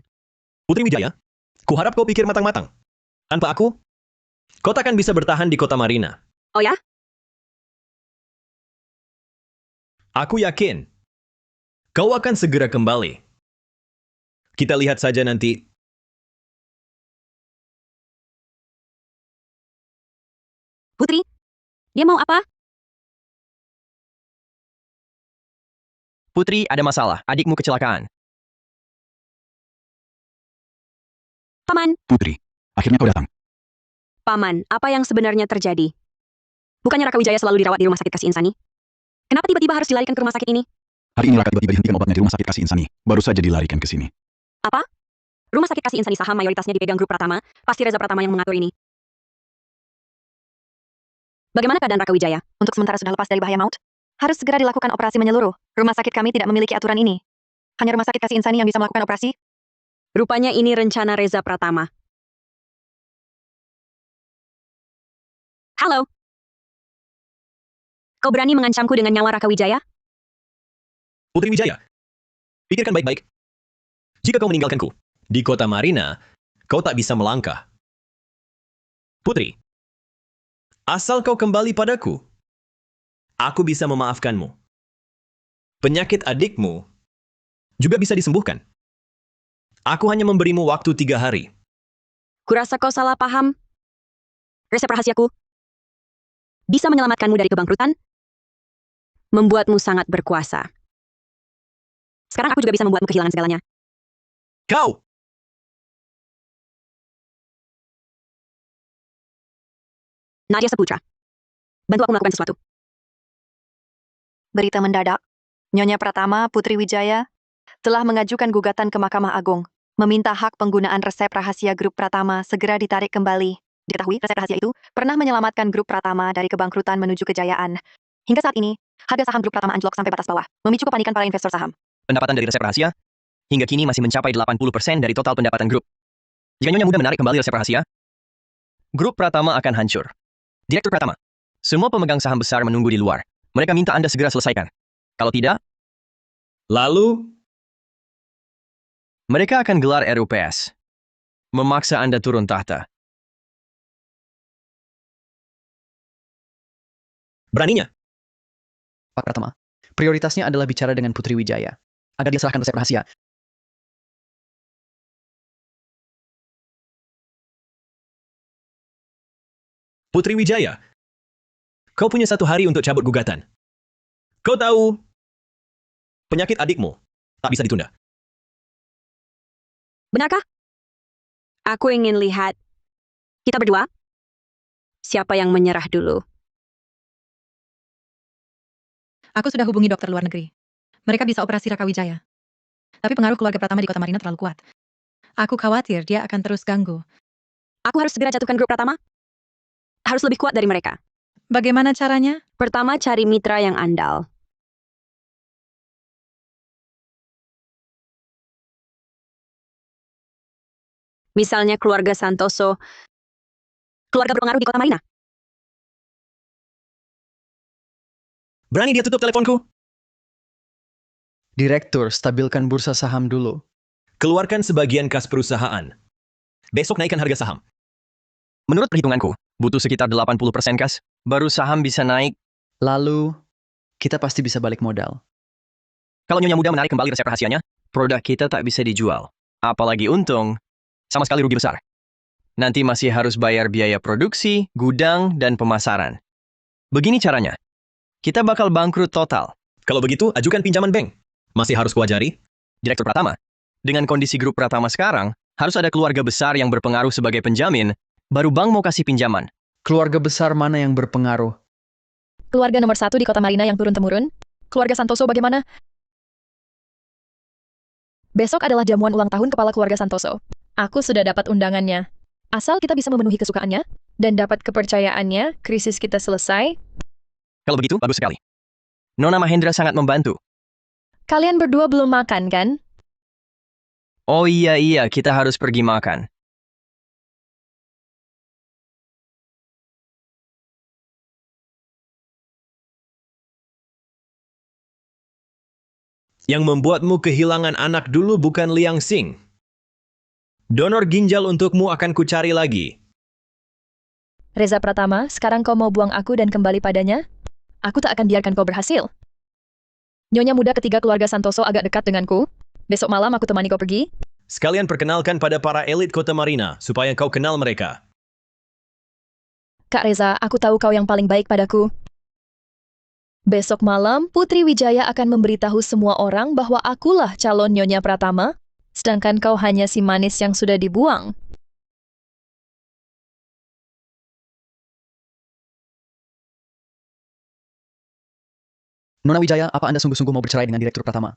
Putri Wijaya, kuharap kau pikir matang-matang. Tanpa aku, kau takkan bisa bertahan di kota Marina. Oh ya? Aku yakin, kau akan segera kembali. Kita lihat saja nanti. Putri, dia mau apa? Putri, ada masalah. Adikmu kecelakaan. Paman, Putri, akhirnya kau datang. Paman, apa yang sebenarnya terjadi? Bukannya Raka Wijaya selalu dirawat di rumah sakit Kasih Insani? Kenapa tiba-tiba harus dilarikan ke rumah sakit ini? Hari ini Raka tiba-tiba dihentikan obatnya di rumah sakit Kasih Insani. Baru saja dilarikan ke sini. Apa? Rumah sakit Kasih Insani saham mayoritasnya dipegang grup Pratama, pasti Reza Pratama yang mengatur ini. Bagaimana keadaan Raka Wijaya? Untuk sementara sudah lepas dari bahaya maut. Harus segera dilakukan operasi menyeluruh. Rumah sakit kami tidak memiliki aturan ini. Hanya rumah sakit Kasih Insani yang bisa melakukan operasi. Rupanya ini rencana Reza Pratama. Halo. Kau berani mengancamku dengan nyawa Raka Wijaya? Putri Wijaya, pikirkan baik-baik. Jika kau meninggalkanku di kota Marina, kau tak bisa melangkah. Putri, asal kau kembali padaku, aku bisa memaafkanmu. Penyakit adikmu juga bisa disembuhkan. Aku hanya memberimu waktu 3 hari. Kurasa kau salah paham. Resep rahasiaku bisa menyelamatkanmu dari kebangkrutan, membuatmu sangat berkuasa. Sekarang aku juga bisa membuatmu kehilangan segalanya. Kau! Nadia Saputra, bantu aku melakukan sesuatu. Berita mendadak. Nyonya Pratama Putri Wijaya telah mengajukan gugatan ke Mahkamah Agung, meminta hak penggunaan resep rahasia grup Pratama segera ditarik kembali. Diketahui resep rahasia itu pernah menyelamatkan grup Pratama dari kebangkrutan menuju kejayaan. Hingga saat ini, harga saham grup Pratama anjlok sampai batas bawah, memicu kepanikan para investor saham. Pendapatan dari resep rahasia hingga kini masih mencapai 80% dari total pendapatan grup. Jika Nyonya Muda menarik kembali resep rahasia, grup Pratama akan hancur. Direktur Pratama, semua pemegang saham besar menunggu di luar. Mereka minta Anda segera selesaikan. Kalau tidak, Lalu, mereka akan gelar RUPS. Memaksa Anda turun tahta. beraninya. Pak Pratama, prioritasnya adalah bicara dengan Putri Wijaya. Agar dia serahkan resep rahasia. Putri Wijaya, kau punya 1 hari untuk cabut gugatan. Kau tahu, penyakit adikmu tak bisa ditunda. Benarkah? Aku ingin lihat kita berdua. Siapa yang menyerah dulu? Aku sudah hubungi dokter luar negeri. Mereka bisa operasi Raka Wijaya. Tapi pengaruh keluarga Pratama di Kota Marina terlalu kuat. Aku khawatir dia akan terus ganggu. Aku harus segera jatuhkan grup Pratama. Harus lebih kuat dari mereka. Bagaimana caranya? Pertama, cari mitra yang andal. Misalnya keluarga Santoso, keluarga berpengaruh di Kota Marina. Berani dia tutup teleponku? Direktur, stabilkan bursa saham dulu. Keluarkan sebagian kas perusahaan. Besok naikkan harga saham. Menurut perhitunganku, butuh sekitar 80% kas, baru saham bisa naik. Lalu, kita pasti bisa balik modal. Kalau Nyonya Muda menarik kembali resep rahasianya, produk kita tak bisa dijual. Apalagi untung, sama sekali rugi besar. Nanti masih harus bayar biaya produksi, gudang, dan pemasaran. Begini caranya. Kita bakal bangkrut total. Kalau begitu, ajukan pinjaman bank. Masih harus kuajari? Direktur Pratama, dengan kondisi grup Pratama sekarang, harus ada keluarga besar yang berpengaruh sebagai penjamin, baru bank mau kasih pinjaman. Keluarga besar mana yang berpengaruh? Keluarga nomor 1 di Kota Marina yang turun-temurun? Keluarga Santoso bagaimana? Besok adalah jamuan ulang tahun kepala keluarga Santoso. Aku sudah dapat undangannya. Asal kita bisa memenuhi kesukaannya dan dapat kepercayaannya, krisis kita selesai. Kalau begitu, bagus sekali. Nona Mahendra sangat membantu. Kalian berdua belum makan, kan? Oh iya, kita harus pergi makan. Yang membuatmu kehilangan anak dulu bukan Liang Xing. Donor ginjal untukmu akan kucari lagi. Reza Pratama, sekarang kau mau buang aku dan kembali padanya? Aku tak akan biarkan kau berhasil. Nyonya muda ketiga keluarga Santoso agak dekat denganku. Besok malam aku temani kau pergi. Sekalian perkenalkan pada para elit Kota Marina, supaya kau kenal mereka. Kak Reza, aku tahu kau yang paling baik padaku. Besok malam, Putri Wijaya akan memberitahu semua orang bahwa akulah calon Nyonya Pratama, sedangkan kau hanya si manis yang sudah dibuang. Nona Wijaya, apa Anda sungguh-sungguh mau bercerai dengan Direktur Pratama?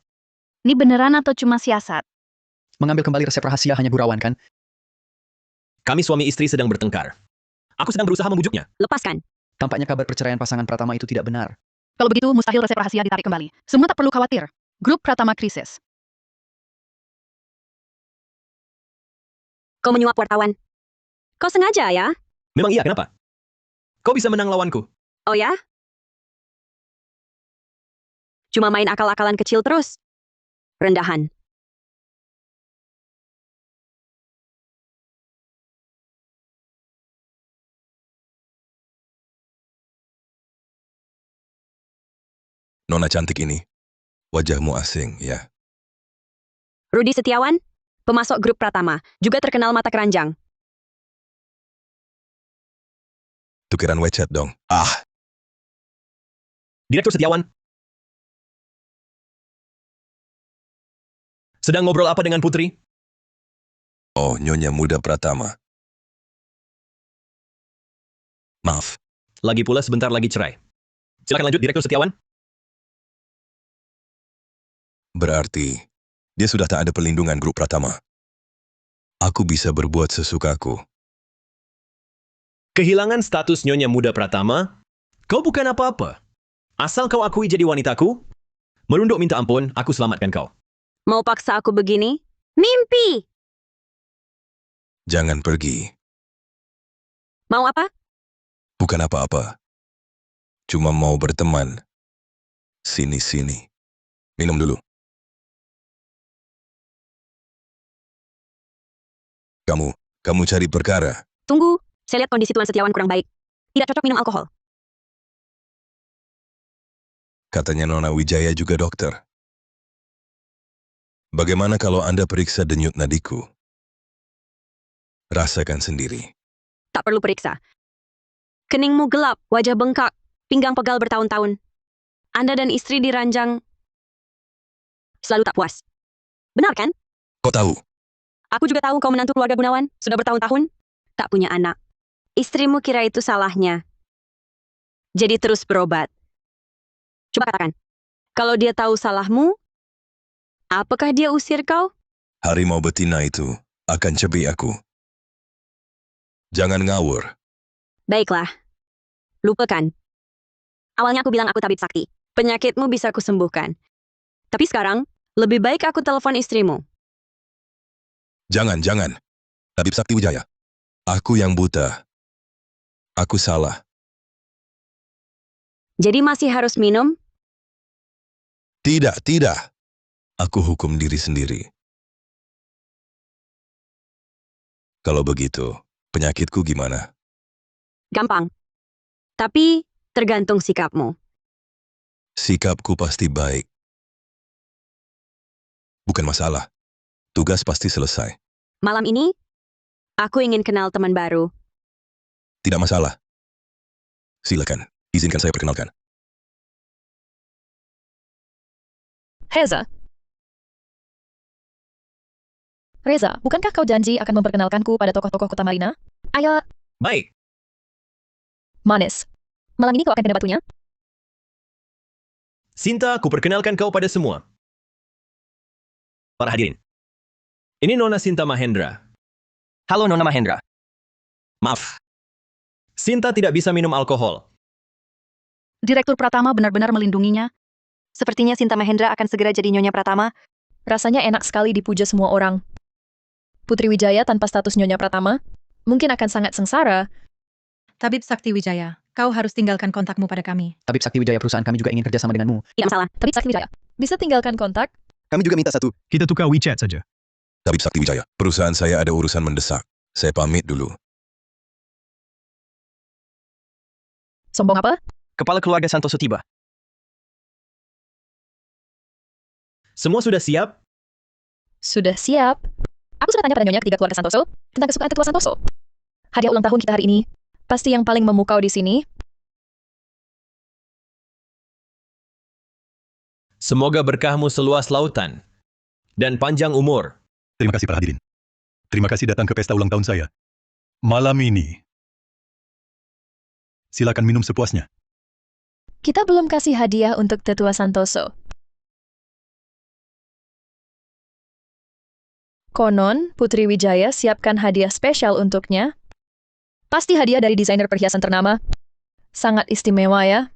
Ini beneran atau cuma siasat? Mengambil kembali resep rahasia hanya gurauan, kan? Kami suami istri sedang bertengkar. Aku sedang berusaha membujuknya. Lepaskan. Tampaknya kabar perceraian pasangan Pratama itu tidak benar. Kalau begitu, mustahil resep rahasia ditarik kembali. Semua tak perlu khawatir. Grup Pratama krisis. Kau menyuap wartawan. Kau sengaja ya? Memang iya, kenapa? Kau bisa menang lawanku. Oh ya? Cuma main akal-akalan kecil terus. Rendahan. Nona cantik ini. Wajahmu asing, ya. Rudi Setiawan, pemasok grup Pratama, juga terkenal mata keranjang. Tukeran WeChat dong. Direktur Setiawan. Sedang ngobrol apa dengan Putri? Oh, Nyonya Muda Pratama. Maaf. Lagi pula sebentar lagi cerai. Silakan lanjut, Direktur Setiawan. Berarti, dia sudah tak ada perlindungan grup Pratama. Aku bisa berbuat sesukaku. Kehilangan status Nyonya Muda Pratama? Kau bukan apa-apa. Asal kau akui jadi wanitaku, merunduk minta ampun, aku selamatkan kau. Mau paksa aku begini? Mimpi! Jangan pergi. Mau apa? Bukan apa-apa. Cuma mau berteman. Sini-sini. Minum dulu. Kamu cari perkara. Tunggu, saya lihat kondisi Tuan Setiawan kurang baik. Tidak cocok minum alkohol. Katanya Nona Wijaya juga dokter. Bagaimana kalau Anda periksa denyut nadiku? Rasakan sendiri. Tak perlu periksa. Keningmu gelap, wajah bengkak, pinggang pegal bertahun-tahun. Anda dan istri diranjang selalu tak puas. Benar kan? Kau tahu? Aku juga tahu kau menantu keluarga Gunawan, sudah bertahun-tahun, tak punya anak. Istrimu kira itu salahnya. Jadi terus berobat. Coba katakan, kalau dia tahu salahmu, apakah dia usir kau? Harimau betina itu akan cebi aku. Jangan ngawur. Baiklah. Lupakan. Awalnya aku bilang aku tabib sakti. Penyakitmu bisa kusembuhkan. Tapi sekarang, lebih baik aku telepon istrimu. Jangan. Tabib Sakti Wijaya. Aku yang buta. Aku salah. Jadi masih harus minum? Tidak. Aku hukum diri sendiri. Kalau begitu, penyakitku gimana? Gampang. Tapi tergantung sikapmu. Sikapku pasti baik. Bukan masalah. Tugas pasti selesai. Malam ini, aku ingin kenal teman baru. Tidak masalah. Silakan, izinkan saya perkenalkan. Reza. Reza, bukankah kau janji akan memperkenalkanku pada tokoh-tokoh kota Marina? Ayo, Baik, manis. Malam ini kau akan kena batunya? Sinta, aku perkenalkan kau pada semua. Para hadirin. Ini Nona Sinta Mahendra. Halo Nona Mahendra. Maaf. Sinta tidak bisa minum alkohol. Direktur Pratama benar-benar melindunginya. Sepertinya Sinta Mahendra akan segera jadi Nyonya Pratama. Rasanya enak sekali dipuja semua orang. Putri Wijaya tanpa status Nyonya Pratama mungkin akan sangat sengsara. Tabib Sakti Wijaya, kau harus tinggalkan kontakmu pada kami. Tabib Sakti Wijaya perusahaan kami juga ingin kerjasama denganmu. Tidak masalah. Tapi Sakti Wijaya, bisa tinggalkan kontak? Kami juga minta satu. Kita tukar WeChat saja. Tabib Sakti Wijaya, perusahaan saya ada urusan mendesak. Saya pamit dulu. Sombong apa? Kepala keluarga Santoso tiba. Semua sudah siap? Sudah siap. Aku sudah tanya pada Nyonya ketiga keluarga Santoso tentang kesukaan tetua Santoso. Hadiah ulang tahun kita hari ini pasti yang paling memukau di sini. Semoga berkahmu seluas lautan dan panjang umur. Terima kasih para hadirin. Terima kasih datang ke pesta ulang tahun saya. Malam ini. Silakan minum sepuasnya. Kita belum kasih hadiah untuk tetua Santoso. Konon, Putri Wijaya siapkan hadiah spesial untuknya. Pasti hadiah dari desainer perhiasan ternama. Sangat istimewa ya.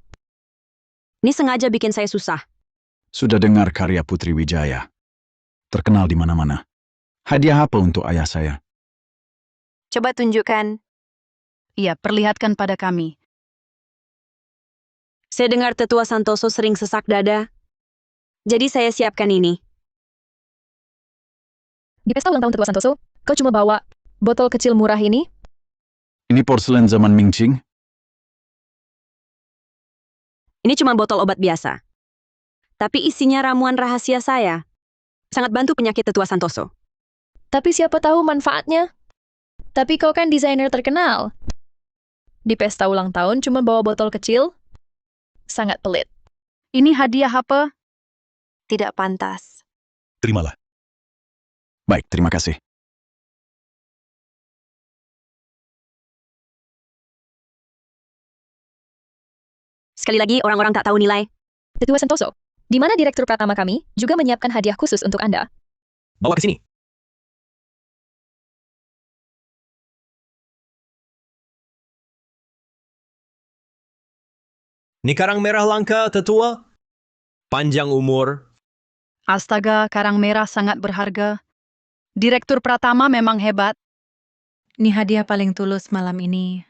Ini sengaja bikin saya susah. Sudah dengar karya Putri Wijaya. Terkenal di mana-mana. Hadiah apa untuk ayah saya? Coba tunjukkan. Iya, perlihatkan pada kami. Saya dengar tetua Santoso sering sesak dada. Jadi saya siapkan ini. Di pesta ulang tahun tetua Santoso, kau cuma bawa botol kecil murah ini? Ini porselen zaman Ming Qing? Ini cuma botol obat biasa. tapi isinya ramuan rahasia saya. Sangat bantu penyakit tetua Santoso. Tapi siapa tahu manfaatnya? Tapi kau kan desainer terkenal. Di pesta ulang tahun cuma bawa botol kecil? Sangat pelit. Ini hadiah apa? Tidak pantas. Terimalah. Baik, terima kasih. Sekali lagi, orang-orang tak tahu nilai. Tetua Santoso, di mana direktur pratama kami juga menyiapkan hadiah khusus untuk Anda. Bawa ke sini. Ini karang merah langka, tetua. Panjang umur. Astaga, karang merah sangat berharga. Direktur Pratama memang hebat. Ini hadiah paling tulus malam ini.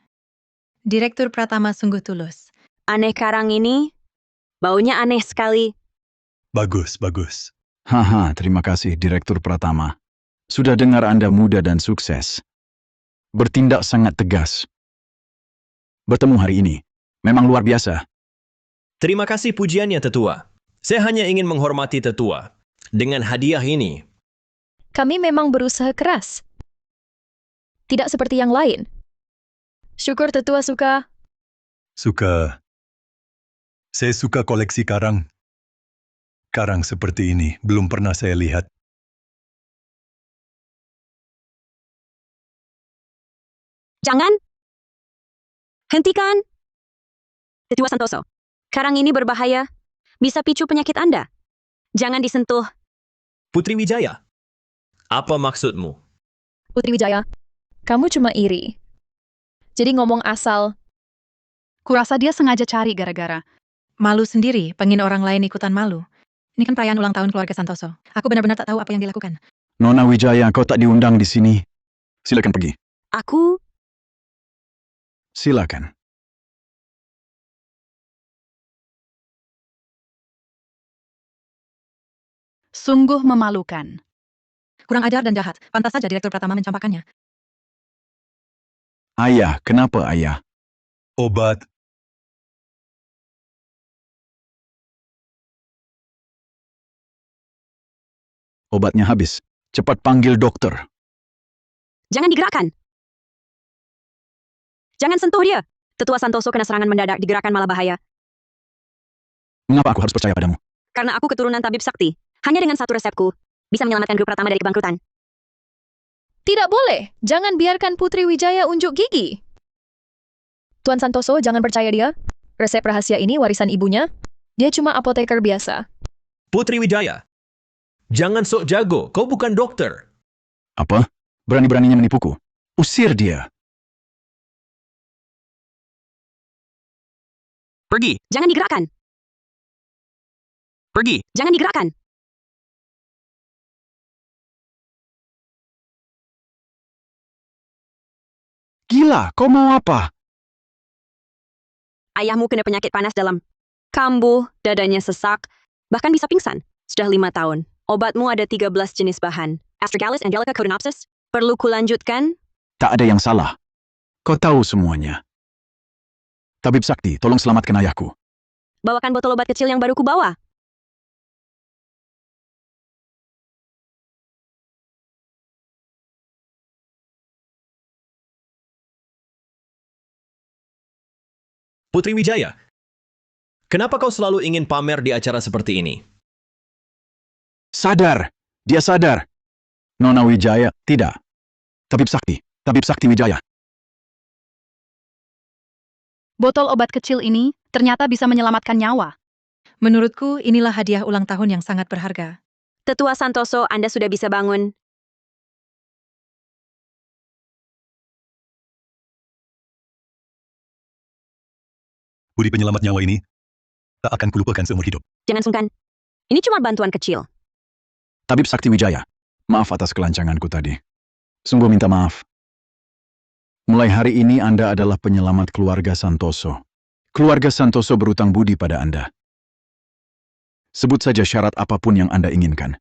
Direktur Pratama sungguh tulus. Aneh karang ini. Baunya aneh sekali. Bagus, bagus. Haha, terima kasih Direktur Pratama. Sudah dengar Anda muda dan sukses. Bertindak sangat tegas. Bertemu hari ini memang luar biasa. Terima kasih pujiannya, tetua. Saya hanya ingin menghormati tetua. Dengan hadiah ini, Kami memang berusaha keras. Tidak seperti yang lain. Syukur tetua suka. Saya suka koleksi karang. Karang seperti ini belum pernah saya lihat. Jangan. Hentikan. Tetua Santoso, karang ini berbahaya. Bisa picu penyakit Anda. Jangan disentuh. Putri Wijaya, apa maksudmu? Putri Wijaya, kamu cuma iri. Jadi ngomong asal. Kurasa dia sengaja cari gara-gara. Malu sendiri, pengen orang lain ikutan malu. Ini kan perayaan ulang tahun keluarga Santoso. Aku benar-benar tak tahu apa yang dilakukan. Nona Wijaya, kau tak diundang di sini. Silakan pergi. Aku Silakan. Sungguh memalukan. Kurang ajar dan jahat. Pantas saja Direktur Pratama mencampakkannya. Ayah, kenapa ayah? Obat. Obatnya habis. Cepat panggil dokter. jangan digerakkan. Jangan sentuh dia. Tetua Santoso kena serangan mendadak, digerakkan malah bahaya. Mengapa aku harus percaya padamu? Karena aku keturunan tabib sakti. Hanya dengan satu resepku, bisa menyelamatkan grup Pratama dari kebangkrutan. Tidak boleh. Jangan biarkan Putri Wijaya unjuk gigi. Tuan Santoso, jangan percaya dia. Resep rahasia ini warisan ibunya. Dia cuma apoteker biasa. Putri Wijaya, jangan sok jago, kau bukan dokter. Apa? Berani-beraninya menipuku. Usir dia. Pergi, Jangan digerakkan. pergi. Jangan digerakkan. Gila, kau mau apa? Ayahmu kena penyakit panas dalam. Kambuh, dadanya sesak, bahkan bisa pingsan. Sudah 5 tahun. Obatmu ada 13 jenis bahan. Astragalus, Angelica, Codonopsis. Perlu kulanjutkan? Tak ada yang salah. Kau tahu semuanya. Tabib Sakti, tolong selamatkan ayahku. Bawakan botol obat kecil yang baru kubawa. Putri Wijaya, kenapa kau selalu ingin pamer di acara seperti ini? Sadar. Dia sadar. Nona Wijaya, tidak. Tabib Sakti Wijaya. Botol obat kecil ini ternyata bisa menyelamatkan nyawa. Menurutku, inilah hadiah ulang tahun yang sangat berharga. Tetua Santoso, Anda sudah bisa bangun. Budi penyelamat nyawa ini tak akan kulupakan seumur hidup. Jangan sungkan. Ini cuma bantuan kecil. Tabib Sakti Wijaya, maaf atas kelancanganku tadi. Sungguh minta maaf. Mulai hari ini Anda adalah penyelamat keluarga Santoso. Keluarga Santoso berutang budi pada Anda. Sebut saja syarat apapun yang Anda inginkan.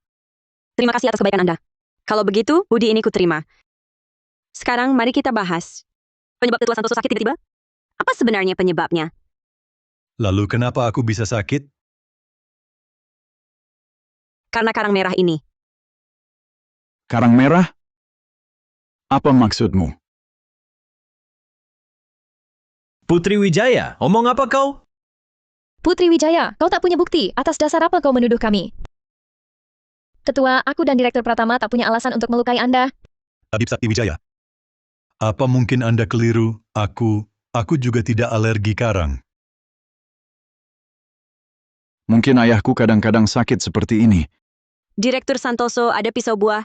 Terima kasih atas kebaikan Anda. Kalau begitu, budi ini kuterima. Sekarang mari kita bahas. Penyebab Tetua Santoso sakit tiba-tiba? Apa sebenarnya penyebabnya? Lalu kenapa aku bisa sakit? karena karang merah ini. Karang merah? Apa maksudmu? Putri Wijaya, omong apa kau? Putri Wijaya, kau tak punya bukti. Atas dasar apa kau menuduh kami? Ketua, aku dan Direktur Pratama tak punya alasan untuk melukai Anda. Tabib Sakti Wijaya. Apa mungkin Anda keliru? Aku juga tidak alergi karang. Mungkin ayahku kadang-kadang sakit seperti ini. Direktur Santoso, ada pisau buah.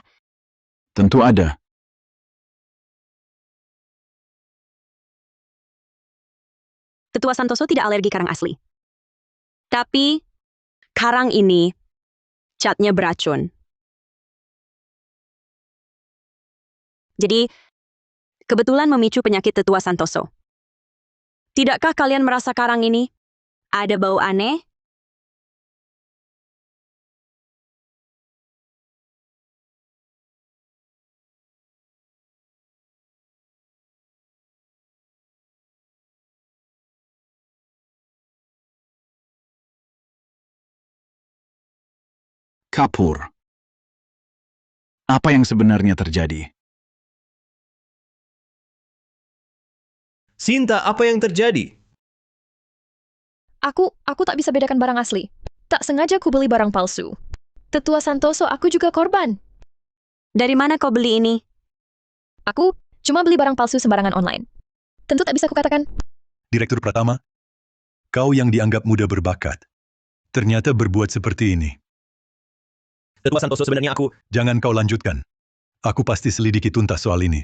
Tentu ada. Ketua Santoso tidak alergi karang asli. Tapi, karang ini, catnya beracun. Jadi, kebetulan memicu penyakit tetua Santoso. Tidakkah kalian merasa karang ini ada bau aneh? Kapur. Apa yang sebenarnya terjadi? Sinta, apa yang terjadi? Aku tak bisa bedakan barang asli. Tak sengaja ku beli barang palsu. Tetua Santoso, aku juga korban. Dari mana kau beli ini? Aku cuma beli barang palsu sembarangan online. Tentu tak bisa kukatakan. Direktur Pratama, kau yang dianggap muda berbakat, ternyata berbuat seperti ini. Tetua Santoso, sebenarnya aku... Jangan kau lanjutkan. Aku pasti selidiki tuntas soal ini.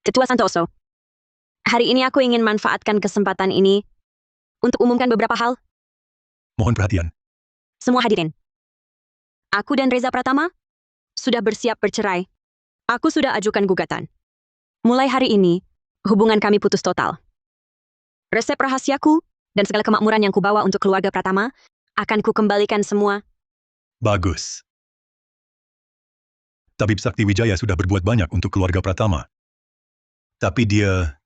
Ketua Santoso, hari ini aku ingin manfaatkan kesempatan ini untuk umumkan beberapa hal. Mohon perhatian. Semua hadirin. Aku dan Reza Pratama sudah bersiap bercerai. Aku sudah ajukan gugatan. Mulai hari ini, hubungan kami putus total. Resep rahasiaku dan segala kemakmuran yang kubawa untuk keluarga Pratama akan kukembalikan semua. Bagus. Tabib Sakti Wijaya sudah berbuat banyak untuk keluarga Pratama. Tapi dia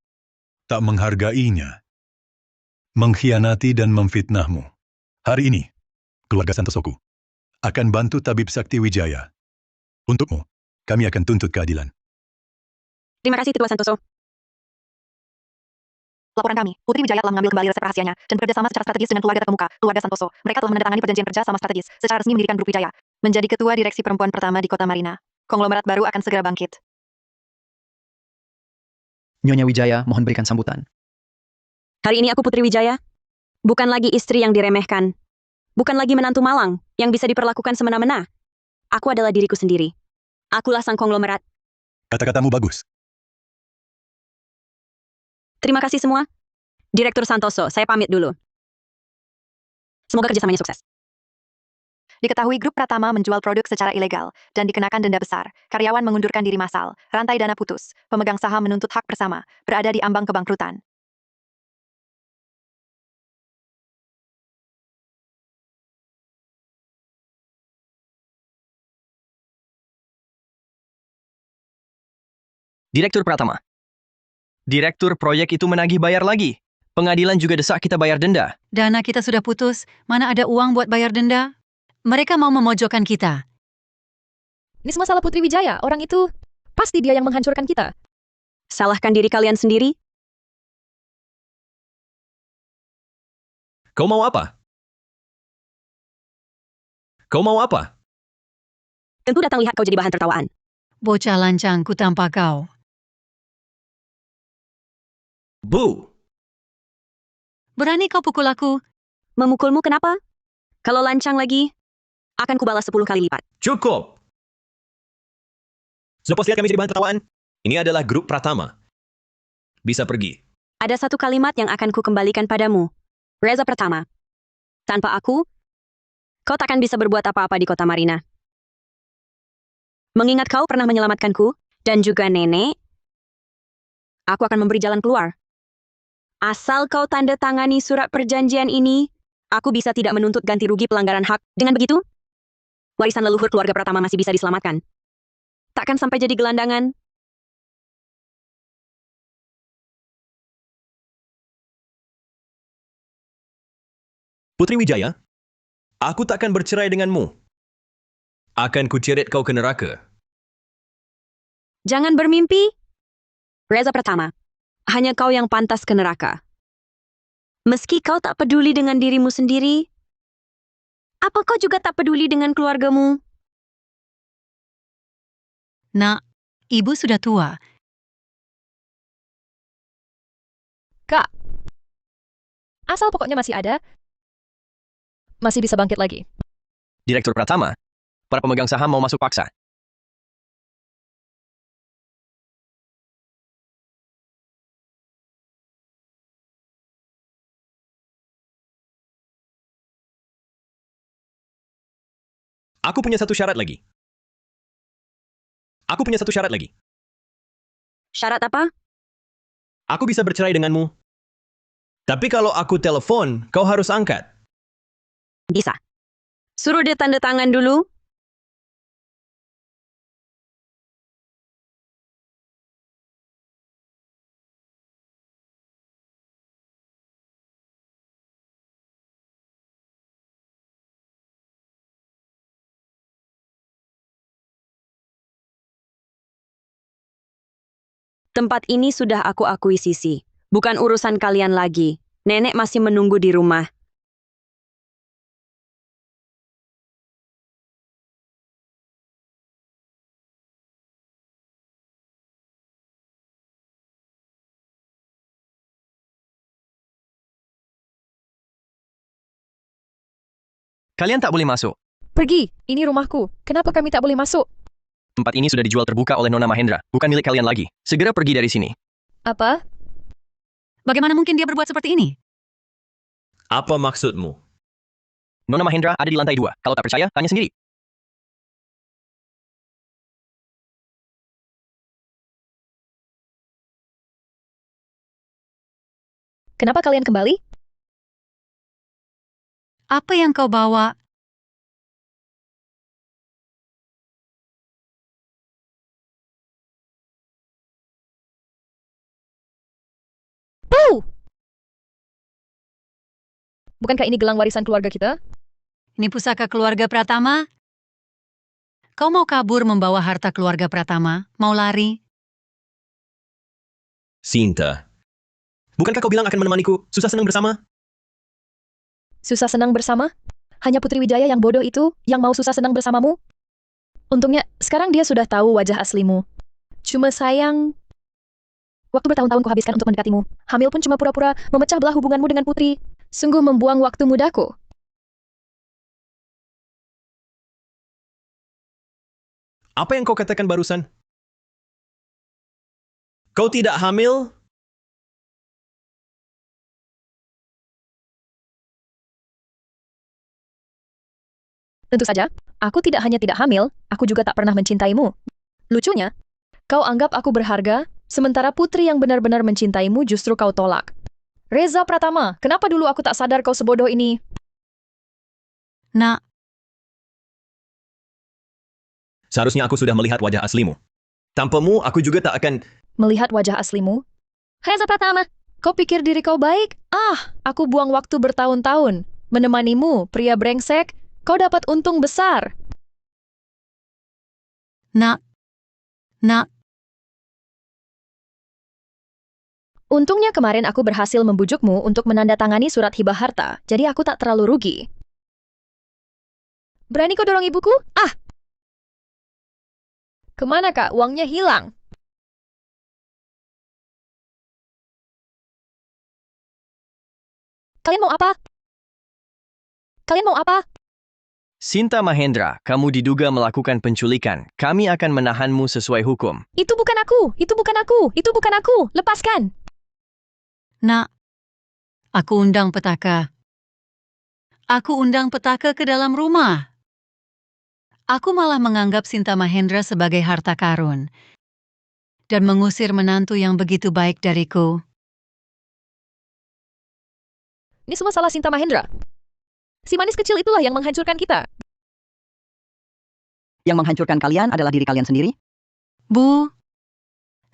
tak menghargainya. Mengkhianati dan memfitnahmu. Hari ini, keluarga Santosoku akan bantu Tabib Sakti Wijaya. Untukmu, kami akan tuntut keadilan. Terima kasih, Ketua Santoso. Laporan kami, Putri Wijaya telah mengambil kembali resep rahasianya dan bekerja sama secara strategis dengan keluarga terkemuka, keluarga Santoso. Mereka telah menandatangani perjanjian kerja sama strategis, secara resmi mendirikan grup Wijaya, menjadi ketua direksi perempuan pertama di Kota Marina. Konglomerat baru akan segera bangkit. Nyonya Wijaya, mohon berikan sambutan. Hari ini aku Putri Wijaya. Bukan lagi istri yang diremehkan. Bukan lagi menantu malang yang bisa diperlakukan semena-mena. Aku adalah diriku sendiri. Akulah sang konglomerat. Kata-katamu bagus. Terima kasih semua. Direktur Santoso, saya pamit dulu. Semoga kerjasamanya sukses. Diketahui grup Pratama menjual produk secara ilegal dan dikenakan denda besar. Karyawan mengundurkan diri massal, rantai dana putus, pemegang saham menuntut hak bersama, berada di ambang kebangkrutan. Direktur Pratama. Direktur proyek itu menagih bayar lagi. Pengadilan juga desak kita bayar denda. Dana kita sudah putus, mana ada uang buat bayar denda? Mereka mau memojokkan kita. Ini semua salah Putri Wijaya. Orang itu, pasti dia yang menghancurkan kita. Salahkan diri kalian sendiri. Kau mau apa? Kau mau apa? Tentu datang lihat kau jadi bahan tertawaan. Bocah lancang ku tanpa kau. Bu! Berani kau pukul aku? Memukulmu kenapa? Kalau lancang lagi, akan kubalas 10 kali lipat. Cukup! Sudah puas lihat kami jadi bahan tertawaan? Ini adalah grup Pratama. Bisa pergi. Ada satu kalimat yang akan kukembalikan padamu. Reza Pratama. Tanpa aku, kau takkan bisa berbuat apa-apa di Kota Marina. Mengingat kau pernah menyelamatkanku, dan juga nenek, aku akan memberi jalan keluar. Asal kau tanda tangani surat perjanjian ini, aku bisa tidak menuntut ganti rugi pelanggaran hak. Dengan begitu, warisan leluhur keluarga Pratama masih bisa diselamatkan. Takkan sampai jadi gelandangan. Putri Wijaya, aku takkan bercerai denganmu. Akan kuceret kau ke neraka. Jangan bermimpi. Reza Pratama, hanya kau yang pantas ke neraka. Meski kau tak peduli dengan dirimu sendiri, apa kau juga tak peduli dengan keluargamu? Nak, ibu sudah tua. Kak, asal pokoknya masih ada, masih bisa bangkit lagi. Direktur Pratama, para pemegang saham mau masuk paksa. Aku punya satu syarat lagi. Syarat apa? Aku bisa bercerai denganmu. Tapi kalau aku telepon, kau harus angkat. Bisa. Suruh dia tanda tangan dulu. Tempat ini sudah aku akuisisi. Bukan urusan kalian lagi. Nenek masih menunggu di rumah. Kalian tak boleh masuk. Pergi, ini rumahku. Kenapa kami tak boleh masuk? Tempat ini sudah dijual terbuka oleh Nona Mahendra, bukan milik kalian lagi. Segera pergi dari sini. Apa? Bagaimana mungkin dia berbuat seperti ini? Apa maksudmu? Nona Mahendra ada di lantai 2. Kalau tak percaya, tanya sendiri. Kenapa kalian kembali? Apa yang kau bawa? Bukankah ini gelang warisan keluarga kita? Ini pusaka keluarga Pratama? Kau mau kabur membawa harta keluarga Pratama? Mau lari? Sinta. Bukankah kau bilang akan menemaniku susah senang bersama? Susah senang bersama? Hanya Putri Wijaya yang bodoh itu yang mau susah senang bersamamu? Untungnya, sekarang dia sudah tahu wajah aslimu. Cuma sayang, waktu bertahun-tahun kuhabiskan untuk mendekatimu. Hamil pun cuma pura-pura memecah belah hubunganmu dengan Putri. Sungguh membuang waktu mudaku. Apa yang kau katakan barusan? Kau tidak hamil? Tentu saja, aku tidak hanya tidak hamil, aku juga tak pernah mencintaimu. Lucunya, kau anggap aku berharga, sementara Putri yang benar-benar mencintaimu justru kau tolak. Reza Pratama, kenapa dulu aku tak sadar kau sebodoh ini? Nak, Seharusnya aku sudah melihat wajah aslimu. Tanpamu, aku juga tak akan... Melihat wajah aslimu? Reza Pratama, kau pikir diri kau baik? Aku buang waktu bertahun-tahun. Menemanimu, pria brengsek, kau dapat untung besar. nak. Untungnya kemarin aku berhasil membujukmu untuk menandatangani surat hibah harta, jadi aku tak terlalu rugi. Berani kau dorong ibuku? Kemana kak? Uangnya hilang. Kalian mau apa? Kalian mau apa? Sinta Mahendra, kamu diduga melakukan penculikan. Kami akan menahanmu sesuai hukum. Itu bukan aku, itu bukan aku, itu bukan aku. Lepaskan. Nak, aku undang petaka. Aku undang petaka ke dalam rumah. Aku malah menganggap Sinta Mahendra sebagai harta karun dan mengusir menantu yang begitu baik dariku. Ini semua salah Sinta Mahendra. Si manis kecil itulah yang menghancurkan kita. Yang menghancurkan kalian adalah diri kalian sendiri? Bu,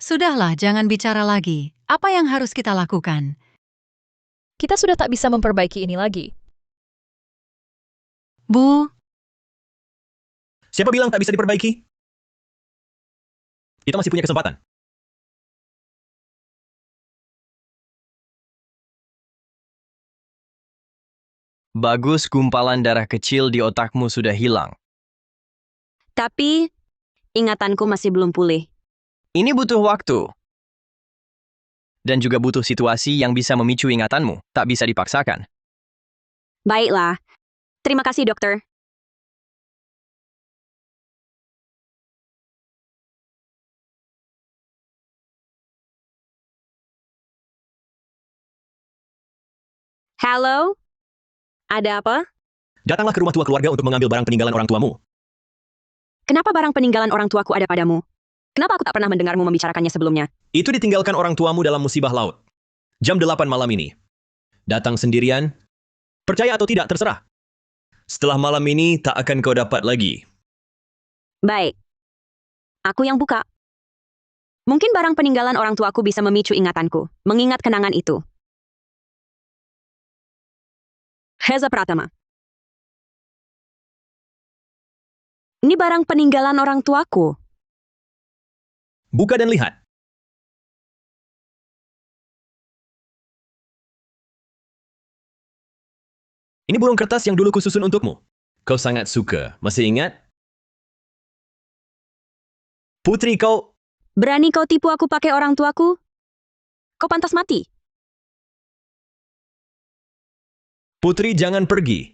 sudahlah, jangan bicara lagi. Apa yang harus kita lakukan? Kita sudah tak bisa memperbaiki ini lagi. Bu, Siapa bilang tak bisa diperbaiki? Kita masih punya kesempatan. Bagus, gumpalan darah kecil di otakmu sudah hilang. Tapi, ingatanku masih belum pulih. Ini butuh waktu. Dan juga butuh situasi yang bisa memicu ingatanmu, tak bisa dipaksakan. Baiklah. Terima kasih, dokter. Halo? Ada apa? Datanglah ke rumah tua keluarga untuk mengambil barang peninggalan orang tuamu. Kenapa barang peninggalan orang tuaku ada padamu? Kenapa aku tak pernah mendengarmu membicarakannya sebelumnya? Itu ditinggalkan orang tuamu dalam musibah laut. Jam 8 malam ini. Datang sendirian? Percaya atau tidak, terserah. Setelah malam ini, tak akan kau dapat lagi. Baik. Aku yang buka. Mungkin barang peninggalan orang tuaku bisa memicu ingatanku, mengingat kenangan itu. Reza Pratama. Ini barang peninggalan orang tuaku. Buka dan lihat. Ini burung kertas yang dulu kususun untukmu. Kau sangat suka. Masih ingat? Putri, kau... Berani kau tipu aku pakai orang tuaku? Kau pantas mati. Putri, jangan pergi.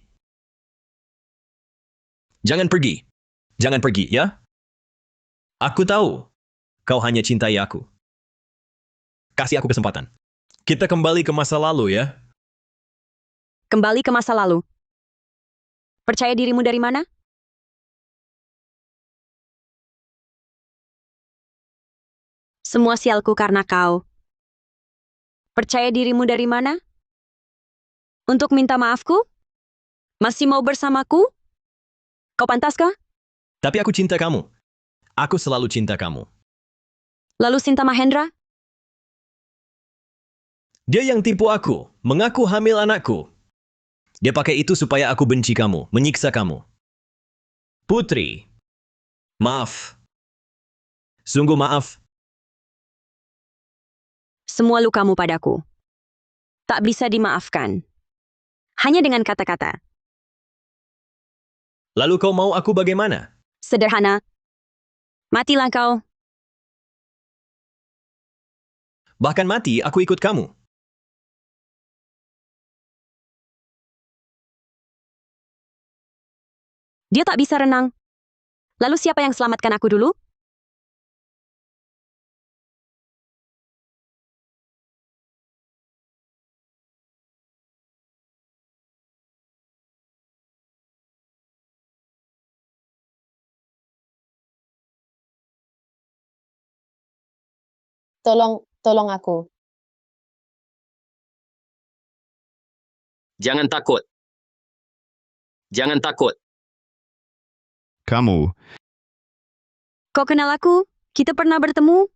Jangan pergi. Jangan pergi, ya? Aku tahu. Kau hanya cintai aku. Kasih aku kesempatan. Kita kembali ke masa lalu, ya? Kembali ke masa lalu. Percaya dirimu dari mana? Semua sialku karena kau. Percaya dirimu dari mana? Untuk minta maafku? Masih mau bersamaku? Kau pantaskah? Tapi aku cinta kamu. Aku selalu cinta kamu. Lalu Sinta Mahendra? Dia yang tipu aku, mengaku hamil anakku. Dia pakai itu supaya aku benci kamu, menyiksa kamu. Putri, maaf. Sungguh maaf. Semua lukamu padaku. Tak bisa dimaafkan. Hanya dengan kata-kata. Lalu kau mau aku bagaimana? Sederhana. Matilah kau. Bahkan mati, aku ikut kamu. Dia tak bisa renang. Lalu siapa yang selamatkan aku dulu? Tolong aku. Jangan takut. Jangan takut. Kamu, Kau kenal aku? Kita pernah bertemu?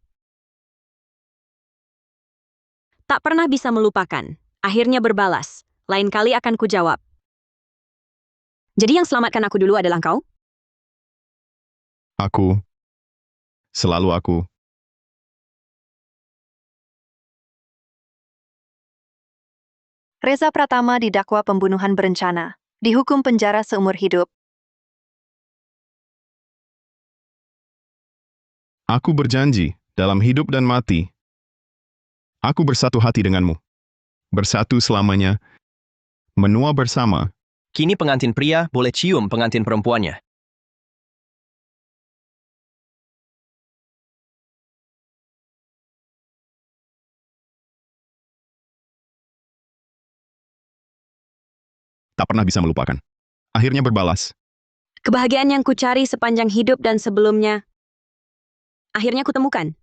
Tak pernah bisa melupakan. Akhirnya berbalas. Lain kali akan kujawab. Jadi yang selamatkan aku dulu adalah kau? selalu aku. Reza Pratama didakwa pembunuhan berencana. Dihukum penjara seumur hidup. Aku berjanji, dalam hidup dan mati, aku bersatu hati denganmu. Bersatu selamanya, menua bersama. Kini pengantin pria boleh cium pengantin perempuannya. Tak pernah bisa melupakan. Akhirnya berbalas. Kebahagiaan yang kucari sepanjang hidup dan sebelumnya. Akhirnya kutemukan.